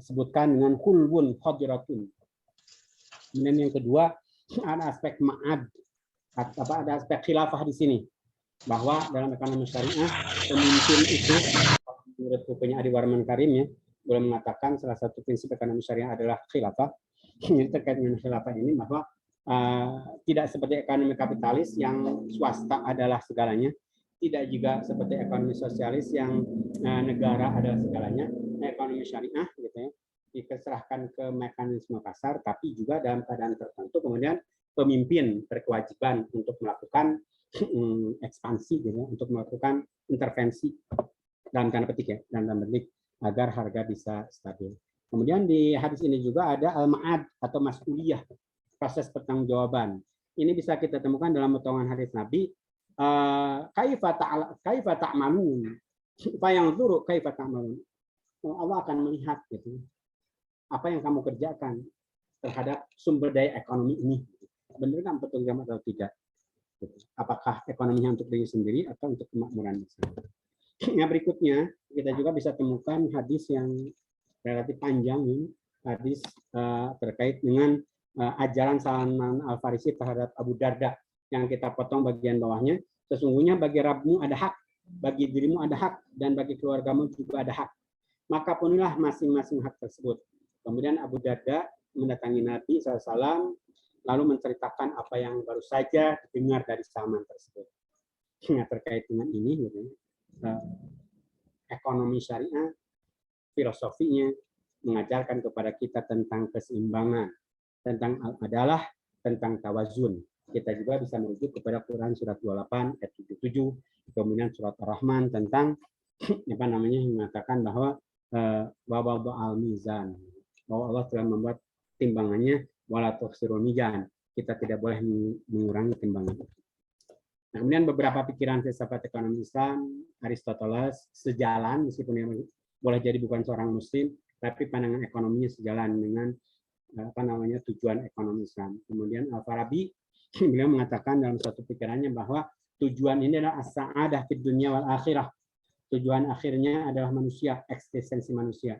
sebutkan dengan hulwun khadiratun. Kemudian yang kedua ada aspek ma'ad, ada aspek khilafah di sini, bahwa dalam ekonomi syariah pemimpin itu menurut bukunya Adi Warman Karim ya boleh mengatakan salah satu prinsip ekonomi syariah adalah khilafah. Jadi terkait dengan khilafah ini bahwa tidak seperti ekonomi kapitalis yang swasta adalah segalanya, tidak juga seperti ekonomi sosialis yang negara adalah segalanya. Ekonomi syariah gitu ya diserahkan ke mekanisme pasar, tapi juga dalam keadaan tertentu kemudian pemimpin berkewajiban untuk melakukan ekspansi gitu ya, untuk melakukan intervensi dalam tanda petik ya, dalam tanda petik agar harga bisa stabil. Kemudian di hadis ini juga ada al-ma'ad atau mas'uliyah, proses pertanggungjawaban. Ini bisa kita temukan dalam potongan hadis Nabi, kaifa ta'malun, fa yanzuru kaifa ta'malun. Allah akan melihat gitu, apa yang kamu kerjakan terhadap sumber daya ekonomi ini. Benar kan pertanggungjawaban atau tidak? Apakah ekonominya untuk diri sendiri atau untuk kemakmuran bersama? Yang berikutnya kita juga bisa temukan hadis yang relatif panjang ini, hadis terkait dengan ajaran Salman Al-Farisi terhadap Abu Darda yang kita potong bagian bawahnya. Sesungguhnya bagi Rabbmu ada hak, bagi dirimu ada hak, dan bagi keluargamu juga ada hak. Maka penuhilah masing-masing hak tersebut. Kemudian Abu Darda mendatangi Nabi SAW, lalu menceritakan apa yang baru saja didengar dari Salman tersebut. Nah, terkait dengan ini, gitu, ekonomi syariah, filosofinya mengajarkan kepada kita tentang keseimbangan, tentang al-adalah, tentang tawazun. Kita juga bisa merujuk kepada Quran surat 28 ayat 77, kemudian surat Ar-Rahman tentang mengatakan bahwa wabal al-mizan, bahwa Allah telah membuat timbangannya wala tukhsirul mizan. Kita tidak boleh mengurangi timbangan itu. Nah, kemudian beberapa pikiran filsafat ekonomi Islam, Aristoteles sejalan, meskipun yang boleh jadi bukan seorang muslim, tapi pandangan ekonominya sejalan dengan tujuan ekonomi Islam. Kemudian Al-Farabi beliau mengatakan dalam satu pikirannya bahwa tujuan ini adalah as-sa'adah fid dunya wal akhirah. Tujuan akhirnya adalah manusia, eksistensi manusia.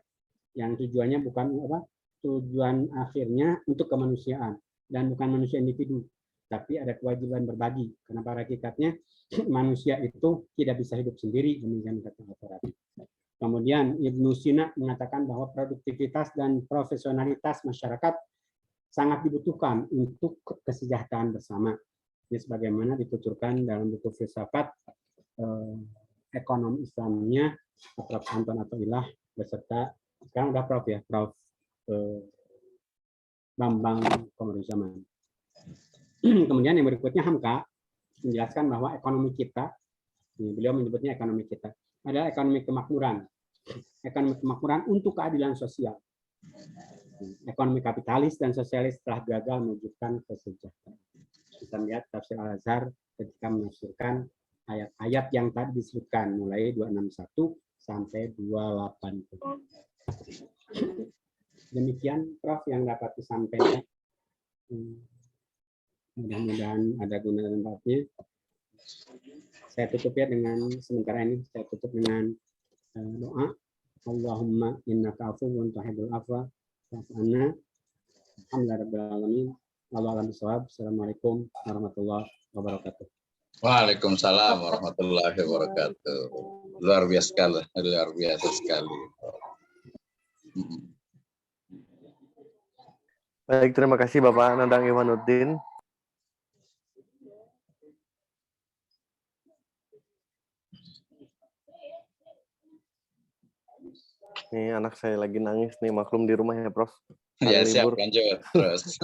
Yang tujuannya bukan tujuan akhirnya untuk kemanusiaan dan bukan manusia individu, tapi ada kewajiban berbagi. Karena pada hakikatnya manusia itu tidak bisa hidup sendiri, demikian kata Al-Farabi. Kemudian Ibnu Sina mengatakan bahwa produktivitas dan profesionalitas masyarakat sangat dibutuhkan untuk kesejahteraan bersama. Ini sebagaimana dituturkan dalam buku filsafat ekonom Islamnya Prof. Anton Athaillah beserta sekarang udah Prof ya, Prof. Bambang Komarudzaman. Kemudian yang berikutnya Hamka menjelaskan bahwa ekonomi kita, beliau menyebutnya ekonomi kita, adalah ekonomi kemakmuran. Ekonomi kemakmuran untuk keadilan sosial. Ekonomi kapitalis dan sosialis telah gagal mewujudkan kesejahteraan. Kita lihat tafsir Al-Azhar ketika menafsirkan ayat-ayat yang tadi disebutkan mulai 261 sampai 280. Demikian Prof yang dapat disampaikan. Mudah-mudahan ada guna dan manfaatnya. Saya tutup ya dengan sementara ini saya tutup dengan doa. Allahumma innaka afuwwun tuhibbul afwa fa'fu anna. Alhamdulillahirabbil alamin. Wallahu a'lam bishawab. Assalamualaikum warahmatullahi wabarakatuh.
Waalaikumsalam warahmatullahi wabarakatuh. Luar biasa sekali.
Baik, terima kasih Bapak Nandang Iwanuddin. Nih anak saya lagi nangis nih, maklum di rumah ya Prof.
Ya siap,
Libur.
lanjut terus.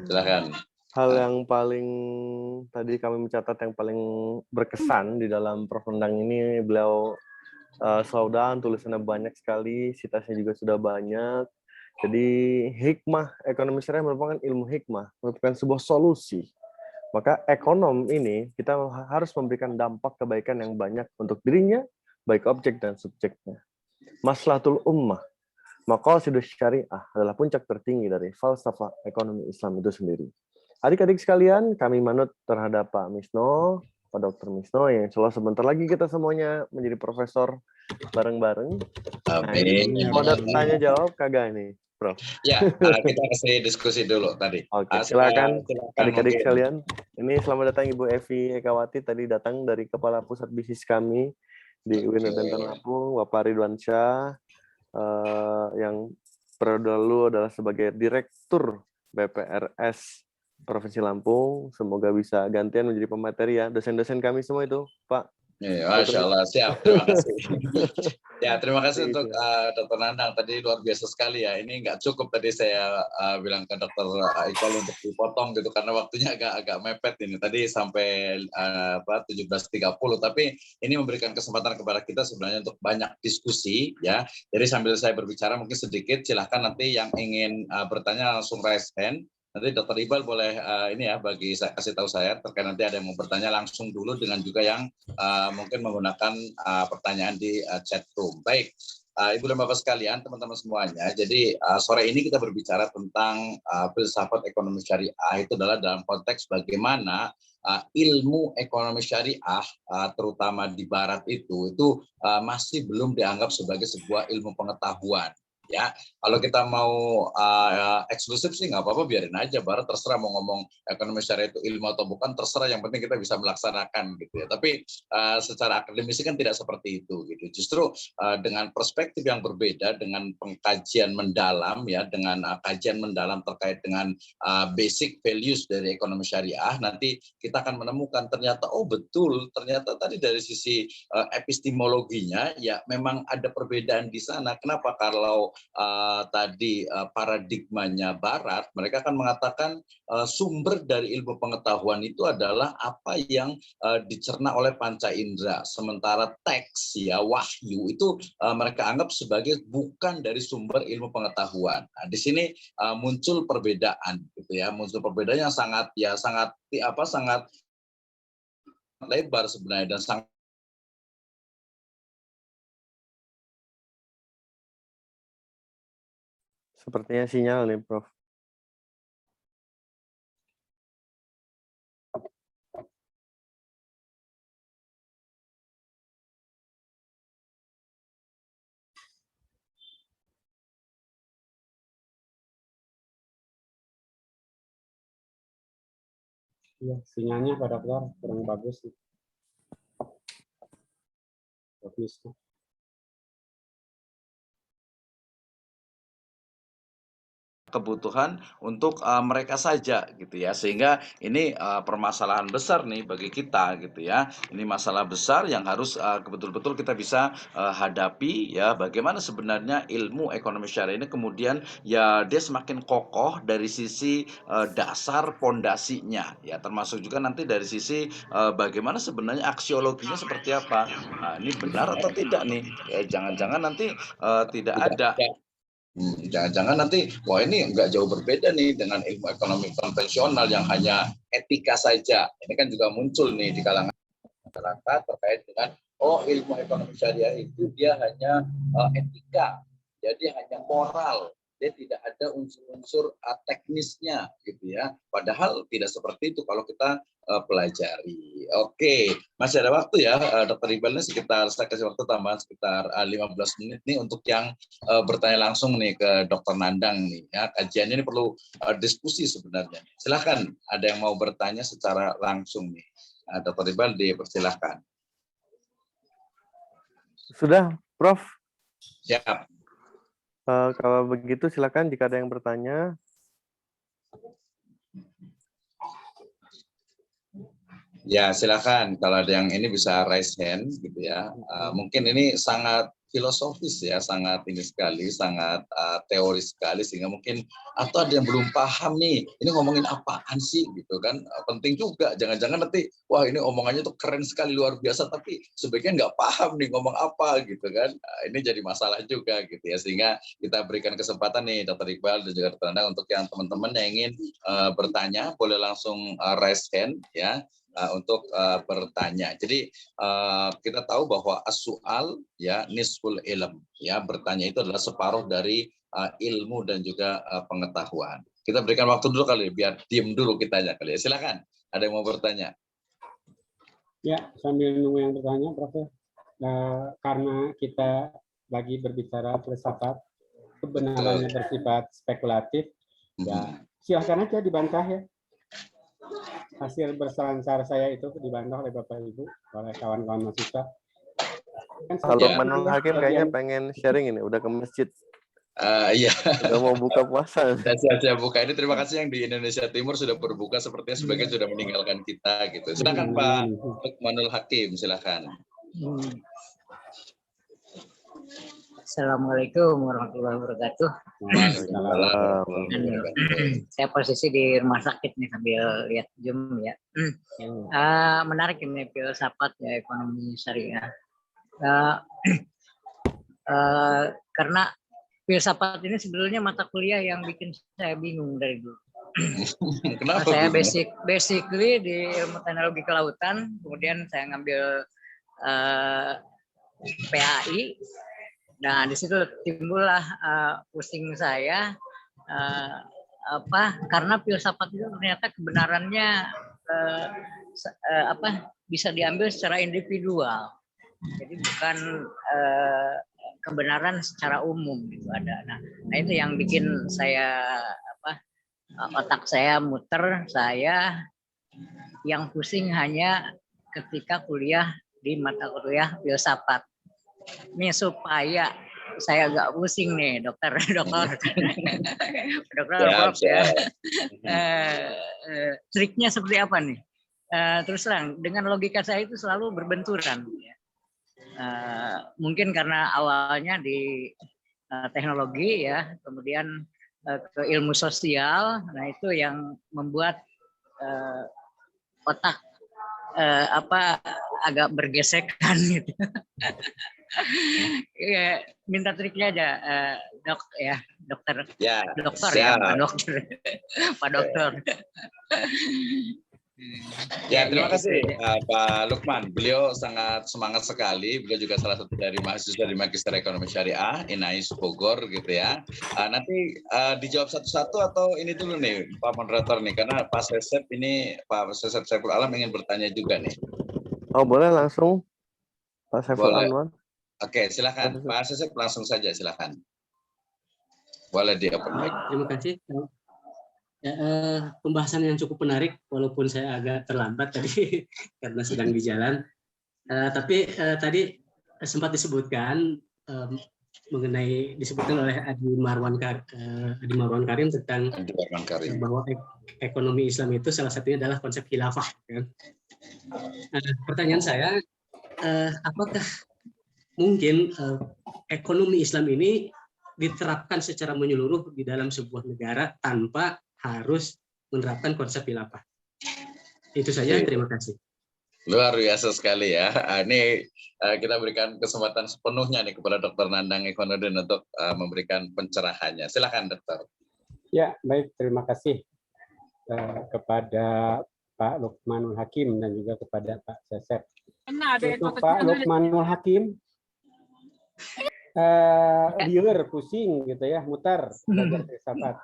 Silakan.
Hal yang paling tadi kami mencatat yang paling berkesan di dalam Prof Nandang ini, beliau slowdown, tulisannya banyak sekali, sitasnya juga sudah banyak. Jadi hikmah ekonomi syariah merupakan ilmu hikmah, merupakan sebuah solusi. Maka ekonom ini kita harus memberikan dampak kebaikan yang banyak untuk dirinya, baik objek dan subjeknya. Maslahatul ummah, maqasidus syariah adalah puncak tertinggi dari falsafah ekonomi Islam itu sendiri. Adik-adik sekalian, kami manut terhadap Pak Misno, Pak Dr. Misno, yang insya Allah sebentar lagi kita semuanya menjadi profesor bareng-bareng.
Amin.
Mau ada tanya jawab kagak nih, Prof?
Ya, kita kasih diskusi dulu tadi.
Oke, silakan adik-adik
mungkin.
sekalian. Ini selamat datang Ibu Evi Ekawati, tadi datang dari Kepala Pusat Bisnis kami di UIN Udn Lampung, Bapak Ridwan Syah, yang periode lalu adalah sebagai Direktur BPRS Provinsi Lampung. Semoga bisa gantian menjadi pemateri ya. Dosen-dosen kami semua itu, Pak.
Ya, Masya Allah, siap. Terima kasih. Ya, terima kasih untuk Dr. Nandang. Tadi luar biasa sekali ya. Ini nggak cukup tadi saya bilang ke Dr. Iqbal untuk dipotong gitu karena waktunya agak mepet ini. Tadi sampai 17.30. Tapi ini memberikan kesempatan kepada kita sebenarnya untuk banyak diskusi ya. Jadi sambil saya berbicara mungkin sedikit, silahkan nanti yang ingin bertanya langsung raise hand. Nanti Dr. Iqbal boleh ini ya bagi saya kasih tahu saya terkait nanti ada yang mau bertanya langsung dulu dengan juga yang mungkin menggunakan pertanyaan di chat room. Baik, Ibu dan Bapak sekalian, teman-teman semuanya. Jadi sore ini kita berbicara tentang filsafat ekonomi syariah. Itu adalah dalam konteks bagaimana ilmu ekonomi syariah, terutama di Barat itu masih belum dianggap sebagai sebuah ilmu pengetahuan. Ya, kalau kita mau eksklusif sih nggak apa-apa, biarin aja. Barat terserah mau ngomong ekonomi syariah itu ilmu atau bukan, terserah. Yang penting kita bisa melaksanakan gitu ya. Tapi secara akademisi kan tidak seperti itu gitu. Justru dengan perspektif yang berbeda, dengan pengkajian mendalam ya, dengan kajian mendalam terkait dengan basic values dari ekonomi syariah, nanti kita akan menemukan ternyata betul, ternyata tadi dari sisi epistemologinya ya memang ada perbedaan di sana. Kenapa? Kalau tadi paradigmanya Barat, mereka akan mengatakan sumber dari ilmu pengetahuan itu adalah apa yang dicerna oleh panca indera, sementara teks ya wahyu itu mereka anggap sebagai bukan dari sumber ilmu pengetahuan. Nah, di sini muncul perbedaan gitu ya, muncul perbedaan yang sangat lebar sebenarnya dan sangat
Sepertinya sinyal nih, Prof.
Ya, sinyalnya pada keluar kurang bagus. Bagus.
kebutuhan untuk mereka saja gitu ya, sehingga ini permasalahan besar nih bagi kita gitu ya. Ini masalah besar yang harus betul-betul kita bisa hadapi ya, bagaimana sebenarnya ilmu ekonomi syariah ini kemudian ya dia semakin kokoh dari sisi dasar pondasinya ya, termasuk juga nanti dari sisi bagaimana sebenarnya aksiologinya seperti apa. Nah, ini benar atau tidak nih? Jangan-jangan nanti tidak ada. Jangan-jangan nanti, wah ini nggak jauh berbeda nih dengan ilmu ekonomi konvensional yang hanya etika saja. Ini kan juga muncul nih di kalangan masyarakat terkait dengan, oh ilmu ekonomi syariah itu dia hanya etika, jadi hanya moral, dia tidak ada unsur-unsur teknisnya gitu ya. Padahal tidak seperti itu kalau kita pelajari. Oke, masih ada waktu ya, Dr. Iqbal, sekitar saya kasih waktu tambahan sekitar 15 menit nih untuk yang bertanya langsung nih ke Dr. Nandang nih ya. Kajiannya ini perlu diskusi sebenarnya. Silahkan ada yang mau bertanya secara langsung nih. Dr. Iqbal, dipersilahkan.
Sudah, Prof.
Siap.
Kalau begitu silakan jika ada yang bertanya.
Ya, silakan. Kalau ada yang ini bisa raise hand gitu ya. Mungkin ini sangat filosofis ya, sangat ini sekali, sangat teoris sekali, sehingga mungkin atau ada yang belum paham nih, ini ngomongin apaan sih gitu kan. Penting juga, jangan-jangan nanti wah ini omongannya tuh keren sekali, luar biasa, tapi sebaiknya nggak paham nih ngomong apa gitu kan. Ini jadi masalah juga gitu ya, sehingga kita berikan kesempatan nih Dr. Iqbal dan juga Dr. Nandang untuk yang teman-teman yang ingin bertanya boleh langsung raise hand ya. Untuk bertanya. Jadi kita tahu bahwa as-su'al ya nisful ilm ya, bertanya itu adalah separuh dari ilmu dan juga pengetahuan. Kita berikan waktu dulu kali biar diem dulu kitanya kali ya. Silakan. Ada yang mau bertanya?
Ya, sambil nunggu yang bertanya, Prof. Karena kita lagi berbicara filsafat, kebenarannya bersifat spekulatif, ya silakan aja dibantah ya. Hasil berselancar saya itu dibantah oleh Bapak Ibu, oleh kawan-kawan mahasiswa. Kan
Kalau Manul Hakim kayaknya pengen sharing ini, udah ke masjid.
Iya.
Udah mau buka puasa.
Saya buka ini. Terima kasih yang di Indonesia Timur sudah berbuka, sepertinya sebagian sudah meninggalkan kita gitu. Silakan Pak Manul Hakim, silakan.
Assalamualaikum warahmatullahi wabarakatuh. Saya posisi di rumah sakit nih sambil lihat Zoom ya. Menarik ini filsafat ya ekonomi syariah. Karena filsafat ini sebenarnya mata kuliah yang bikin saya bingung dari dulu.
Kenapa?
Saya basically di ilmu teknologi kelautan, kemudian saya ngambil PAI. Nah, di situ timbullah pusing saya karena filsafat itu ternyata kebenarannya bisa diambil secara individual. Jadi bukan kebenaran secara umum gitu ada. Nah itu yang bikin saya otak saya muter, saya yang pusing hanya ketika kuliah di mata kuliah filsafat. Ini supaya saya agak pusing nih dokter Prof ya. Triknya seperti apa nih? Terus terang dengan logika saya itu selalu berbenturan. Mungkin karena awalnya di teknologi ya, kemudian ke ilmu sosial. Nah itu yang membuat otak agak bergesekan gitu. Ya, minta triknya aja dokter. Ya, dokter ya, Pak Dokter.
Ya, terima kasih Pak Lukman. Beliau sangat semangat sekali. Beliau juga salah satu dari mahasiswa di Magister Ekonomi Syariah INAIS Bogor gitu ya. Nanti dijawab satu-satu atau ini dulu nih Pak Moderator nih, karena Pak Sesep ini, Pak Sesep Saiful Alam ingin bertanya juga nih.
Oh boleh langsung Pak Saiful Anwar.
Oke, silakan Pak Sesep, langsung saja silakan. Boleh di open mic.
Terima kasih. Pembahasan yang cukup menarik, walaupun saya agak terlambat tadi karena sedang di jalan. Tapi tadi sempat disebutkan mengenai disebutkan oleh Adi Marwan Karim tentang bahwa ekonomi Islam itu salah satunya adalah konsep khilafah. Kan? Pertanyaan saya, apakah mungkin ekonomi Islam ini diterapkan secara menyeluruh di dalam sebuah negara tanpa harus menerapkan konsep khilafah? Itu saja, terima kasih.
Luar biasa sekali ya. Ini kita berikan kesempatan sepenuhnya nih kepada Dr. Nandang Ikhwanuddin untuk memberikan pencerahannya. Silakan, Dokter.
Ya, baik. Terima kasih kepada Pak Lukmanul Hakim dan juga kepada Pak Sesep. Untuk Pak Lukmanul Hakim, liur, pusing gitu ya, muter belajar filsafat.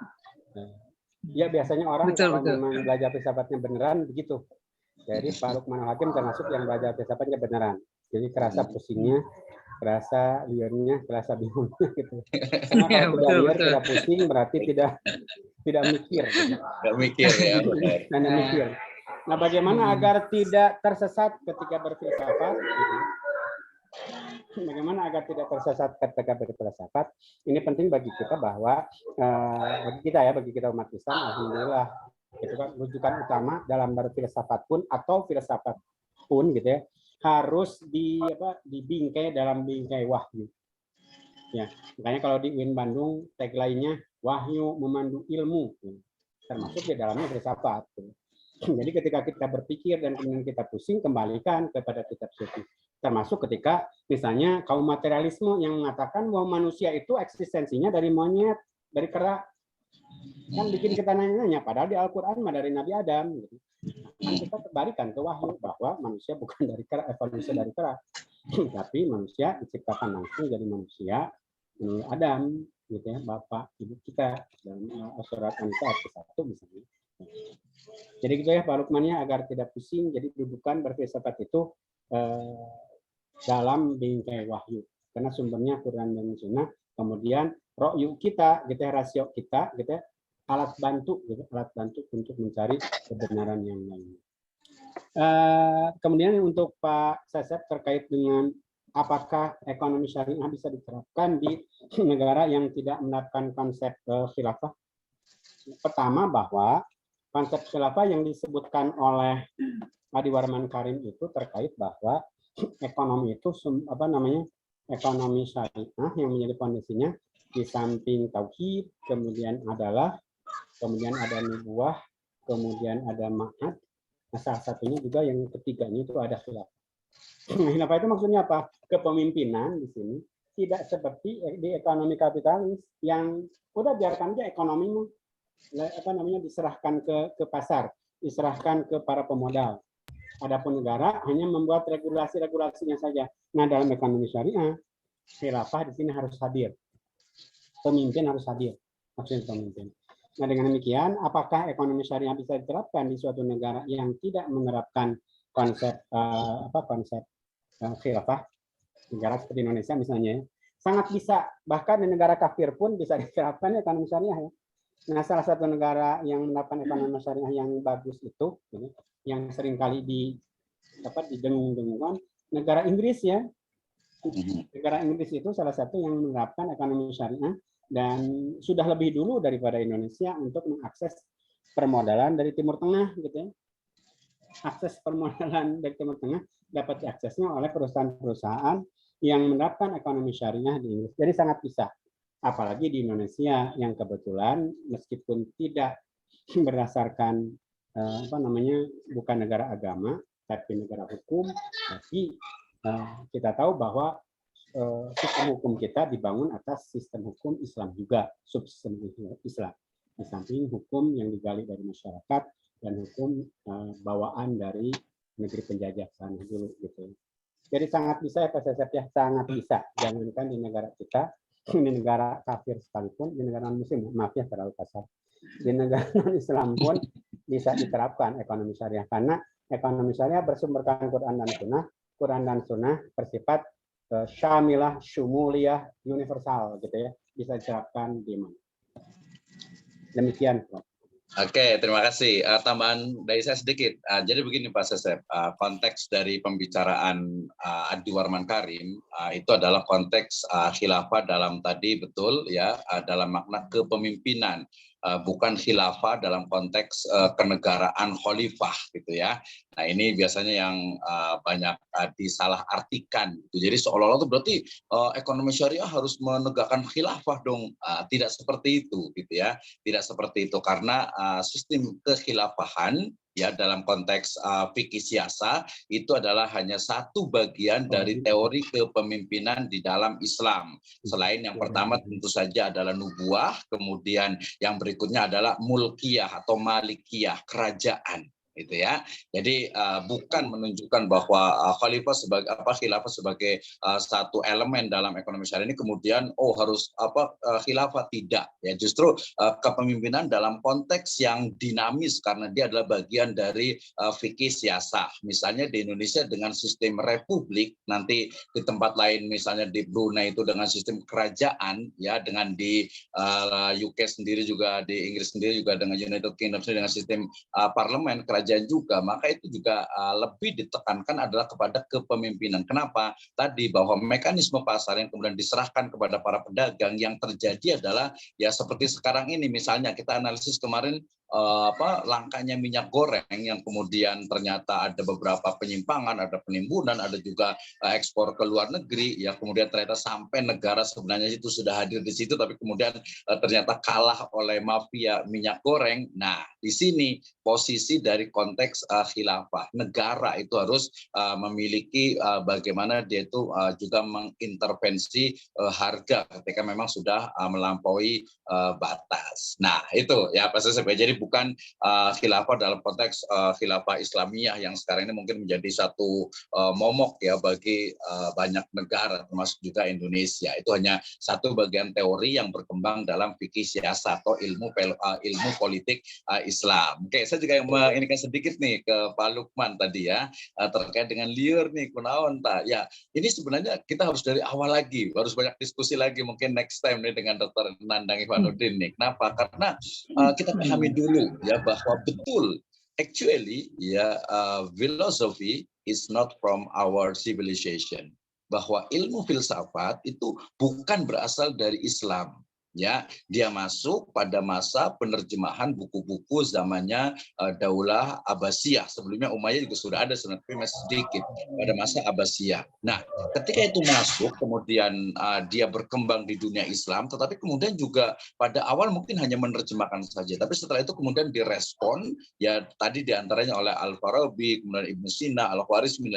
Ya biasanya orang kalau memang belajar filsafatnya beneran begitu. Jadi Pak Lukmanul Hakim termasuk yang belajar filsafatnya beneran. Jadi kerasa pusingnya, kerasa liurnya, kerasa bingungnya gitu. Karena kalau tidak liur, tidak pusing berarti tidak mikir.
Tidak mikir ya.
Tidak mikir. Nah, bagaimana agar tidak tersesat ketika berfilsafat? Bagaimana agar tidak tersesat ketika berfilsafat? Ini penting bagi kita bahwa bagi kita umat Islam, alhamdulillah, itu kan rujukan utama dalam berfilsafat pun atau filsafat pun gitu ya, harus dibingkai dalam bingkai wahyu. Ya, makanya kalau di UIN Bandung tagline-nya wahyu memandu ilmu, termasuk di dalamnya filsafat. Jadi ketika kita berpikir dan kemudian kita pusing, kembalikan kepada kitab suci. Termasuk ketika misalnya kaum materialisme yang mengatakan bahwa manusia itu eksistensinya dari monyet, dari kera. Kan bikin kita nanya-nanya, padahal di Al-Quran dari Nabi Adam. Gitu. Kan kita kembalikan ke wahyu bahwa manusia bukan dari kera, evolusi dari kera. Tapi manusia diciptakan langsung jadi manusia menurut Adam, gitu ya, bapak ibu kita dalam surat An-Nisa ayat 1 misalnya. Jadi gitu ya Pak Lukmannya, agar tidak pusing, jadi dudukan berfilsafat itu dalam bingkai wahyu, karena sumbernya Quran dan Sunnah. Kemudian ro'yu kita, gitu ya, rasio kita, gitu ya, alat bantu untuk mencari kebenaran yang lain. Kemudian untuk Pak Sesep terkait dengan apakah ekonomi syariah bisa diterapkan di negara yang tidak menerapkan konsep khilafah. Pertama, bahwa konsep khilafah yang disebutkan oleh Adi Warman Karim itu terkait bahwa ekonomi itu ekonomi syariah yang menjadi fondasinya di samping tauhid, kemudian ada nubuah, kemudian ada ma'ad. Nah, salah satunya juga yang ketiganya itu ada khilafah. Khilafah itu maksudnya apa? Kepemimpinan di sini tidak seperti di ekonomi kapitalis yang udah biarkan aja ekonominya diserahkan ke pasar, diserahkan ke para pemodal. Adapun negara hanya membuat regulasi-regulasinya saja. Nah, dalam ekonomi syariah, khilafah di sini harus hadir. Pemimpin harus hadir. Maksudnya pemimpin. Nah, dengan demikian, apakah ekonomi syariah bisa diterapkan di suatu negara yang tidak menerapkan konsep khilafah? Negara seperti Indonesia misalnya, sangat bisa. Bahkan di negara kafir pun bisa diterapkan ekonomi syariah. Ya. Nah, salah satu negara yang menerapkan ekonomi syariah yang bagus itu, yang seringkali didengung-dengungkan, negara Inggris ya. Negara Inggris itu salah satu yang menerapkan ekonomi syariah dan sudah lebih dulu daripada Indonesia untuk mengakses permodalan dari Timur Tengah, gitu ya. Akses permodalan dari Timur Tengah dapat diaksesnya oleh perusahaan-perusahaan yang menerapkan ekonomi syariah di Inggris. Jadi sangat bisa. Apalagi di Indonesia yang kebetulan meskipun tidak berdasarkan bukan negara agama tapi negara hukum, tapi kita tahu bahwa sistem hukum kita dibangun atas sistem hukum Islam juga, subsistem Islam. Di samping hukum yang digali dari masyarakat dan hukum bawaan dari negeri penjajah sana dulu gitu. Jadi sangat bisa ya Pak Sesep ya, sangat bisa. Jangankan di negara kita, di negara kafir sekalipun, di negara non-muslim, maaf ya terlalu kasar. Di negara non-Islam pun bisa diterapkan ekonomi syariah karena ekonomi syariah bersumberkan Quran dan Sunnah. Quran dan Sunnah bersifat syamilah, syumuliyah, universal gitu ya, bisa diterapkan di mana. Demikian, Prof.
Oke, terima kasih. Tambahan dari saya sedikit. Jadi begini Pak Sesep, konteks dari pembicaraan Adi Warman Karim itu adalah konteks khilafah dalam tadi betul ya, dalam makna kepemimpinan, bukan khilafah dalam konteks kenegaraan khalifah gitu ya. Nah ini biasanya yang banyak disalahartikan. Jadi seolah-olah itu berarti ekonomi syariah harus menegakkan khilafah dong. Tidak seperti itu gitu ya. Tidak seperti itu karena sistem kekhilafahan ya dalam konteks fikih siasa itu adalah hanya satu bagian dari teori kepemimpinan di dalam Islam. Selain yang pertama tentu saja adalah nubuah, kemudian yang berikutnya adalah mulkiyah atau malikiyah, kerajaan. Gitu ya. Jadi bukan menunjukkan bahwa khilafah sebagai satu elemen dalam ekonomi syariah ini kemudian harus khilafah, tidak ya, justru kepemimpinan dalam konteks yang dinamis karena dia adalah bagian dari fikih siasah. Misalnya di Indonesia dengan sistem republik, nanti di tempat lain misalnya di Brunei itu dengan sistem kerajaan ya, dengan di UK sendiri juga, di Inggris sendiri juga dengan United Kingdom dengan sistem parlemen kerajaan juga, maka itu juga lebih ditekankan adalah kepada kepemimpinan. Kenapa? Tadi bahwa mekanisme pasar yang kemudian diserahkan kepada para pedagang, yang terjadi adalah ya seperti sekarang ini misalnya kita analisis kemarin langkahnya minyak goreng yang kemudian ternyata ada beberapa penyimpangan, ada penimbunan, ada juga ekspor ke luar negeri ya, kemudian ternyata sampai negara sebenarnya itu sudah hadir di situ tapi kemudian ternyata kalah oleh mafia minyak goreng. Nah, di sini posisi dari konteks khilafah. Negara itu harus memiliki bagaimana dia itu juga mengintervensi harga ketika memang sudah melampaui batas. Nah, itu ya Pak Sesep. Jadi bukan khilafah dalam konteks khilafah Islamiyah yang sekarang ini mungkin menjadi satu momok ya bagi banyak negara termasuk juga Indonesia. Itu hanya satu bagian teori yang berkembang dalam fikih siasat atau ilmu politik Islam. Oke, saya juga yang menginginkan sedikit nih ke Pak Lukman tadi ya terkait dengan liur nih kunaon ta. Ya, ini sebenarnya kita harus dari awal lagi, harus banyak diskusi lagi mungkin next time nih dengan Dr. Nandang Ivanuddin nih. Kenapa? Karena kita pahami dulu ya bahwa betul actually ya philosophy is not from our civilization, bahwa ilmu filsafat itu bukan berasal dari Islam. Ya, dia masuk pada masa penerjemahan buku-buku zamannya Daulah Abbasiyah. Sebelumnya Umayyah juga sudah ada sebenarnya masih sedikit pada masa Abbasiyah. Nah, ketika itu masuk, kemudian dia berkembang di dunia Islam, tetapi kemudian juga pada awal mungkin hanya menerjemahkan saja. Tapi setelah itu kemudian direspon, ya tadi diantaranya oleh Al-Farabi, kemudian Ibn Sina, Al-Khwarizmi,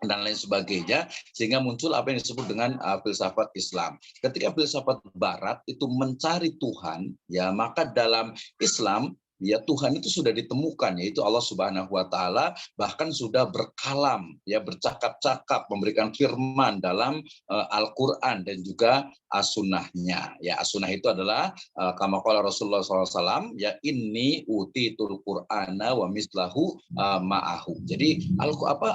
dan lain sebagainya, sehingga muncul apa yang disebut dengan filsafat Islam. Ketika filsafat Barat itu mencari Tuhan, ya maka dalam Islam ya Tuhan itu sudah ditemukan, yaitu Allah Subhanahu wa taala, bahkan sudah berkalam ya, bercakap-cakap, memberikan firman dalam Al-Qur'an dan juga as-sunnahnya. Ya, as-sunnah itu adalah kama qala Rasulullah SAW ya, inni utitul Qur'ana wa mislahu ma'ahu. Jadi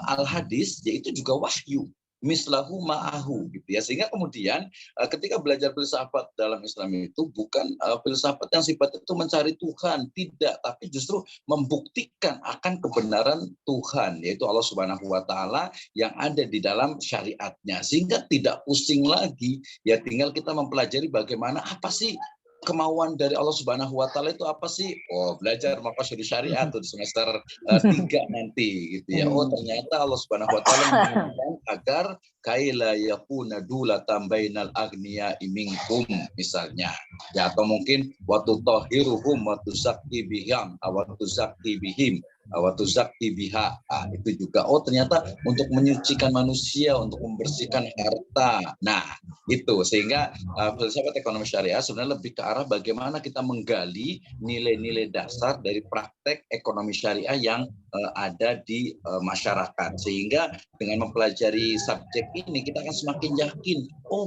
al-hadis yaitu juga wahyu, mislahu ma'ahu gitu ya, sehingga kemudian ketika belajar filsafat dalam Islam itu bukan filsafat yang sifatnya itu mencari Tuhan, tidak, tapi justru membuktikan akan kebenaran Tuhan, yaitu Allah Subhanahu wa taala yang ada di dalam syariatnya, sehingga tidak pusing lagi ya, tinggal kita mempelajari bagaimana apa sih kemauan dari Allah Subhanahu wa taala itu apa sih? Belajar maqasid syariat tuh di semester 3 nanti gitu ya. Ternyata Allah Subhanahu wa taala menginginkan agar kaila yakuna dulatan bainal agniya minkum misalnya. Ya, atau mungkin wa tutahhiruhum wa tuzakki bihim wa tuzakki bihim wa tuzakki biha. Itu juga ternyata untuk menyucikan manusia, untuk membersihkan harta. Nah, itu sehingga filsafat ekonomi syariah sebenarnya lebih ke arah bagaimana kita menggali nilai-nilai dasar dari praktek ekonomi syariah yang ada di masyarakat, sehingga dengan mempelajari subjek ini kita akan semakin yakin,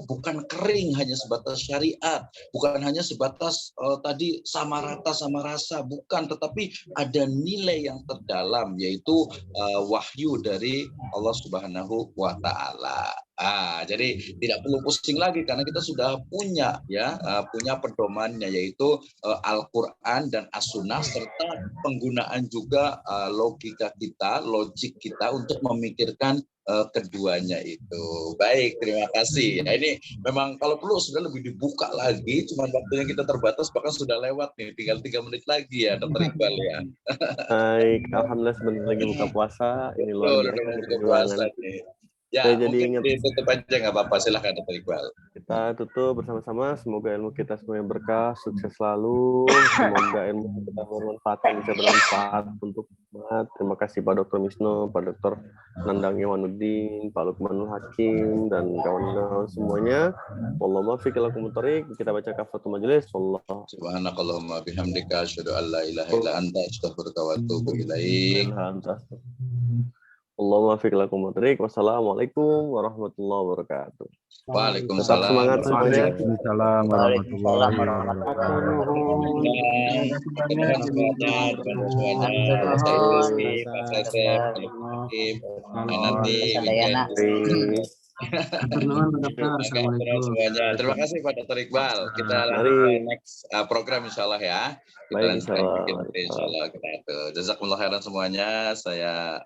bukan kering hanya sebatas syariat, bukan hanya sebatas tadi sama rata sama rasa, bukan, tetapi ada nilai yang terdalam, yaitu wahyu dari Allah Subhanahu wa taala. Jadi tidak perlu pusing lagi karena kita sudah punya punya pedomannya, yaitu Al-Quran dan As-Sunnah, serta penggunaan juga logik kita untuk memikirkan keduanya itu. Baik, terima kasih. Nah, ini memang kalau perlu sudah lebih dibuka lagi, cuman waktunya kita terbatas, bahkan sudah lewat nih, tinggal 3 menit lagi ya, Dr. Iqbal ya.
Baik, alhamdulillah sebentar lagi buka puasa. Ini luar biasa
Buka puasa nih. Ya,
saya jadi
mungkin ditutup aja nggak apa-apa, silahkan Dr. Iqbal.
Kita tutup bersama-sama, semoga ilmu kita semuanya berkah, sukses selalu, semoga ilmu kita bermanfaat, bisa bermanfaat untuk umat. Terima kasih Pak Dr. Misno, Pak Dr. Nandang Iwanuddin, Pak Lukmanul Hakim, dan kawan-kawan semuanya. Wallahu muwaffiq ila aqwamit thoriq. Kita baca kafatul majelis. Wallahu
subhanakallahumma bihamdika asyhadu an la ilaha illa anta astaghfiruka wa atubu ilaik.
Allahumma fiq lakum wa tariq. Wassalamualaikum warahmatullahi wabarakatuh.
Waalaikumsalam.
Tetap semangat semuanya.
Waalaikumsalam warahmatullahi
wabarakatuh. Terima kasih Pak Dr. Iqbal. Kita lanjut ke next program insyaallah ya. Kita lanjutkan insyaallah. Jazakumullah khairan semuanya. Saya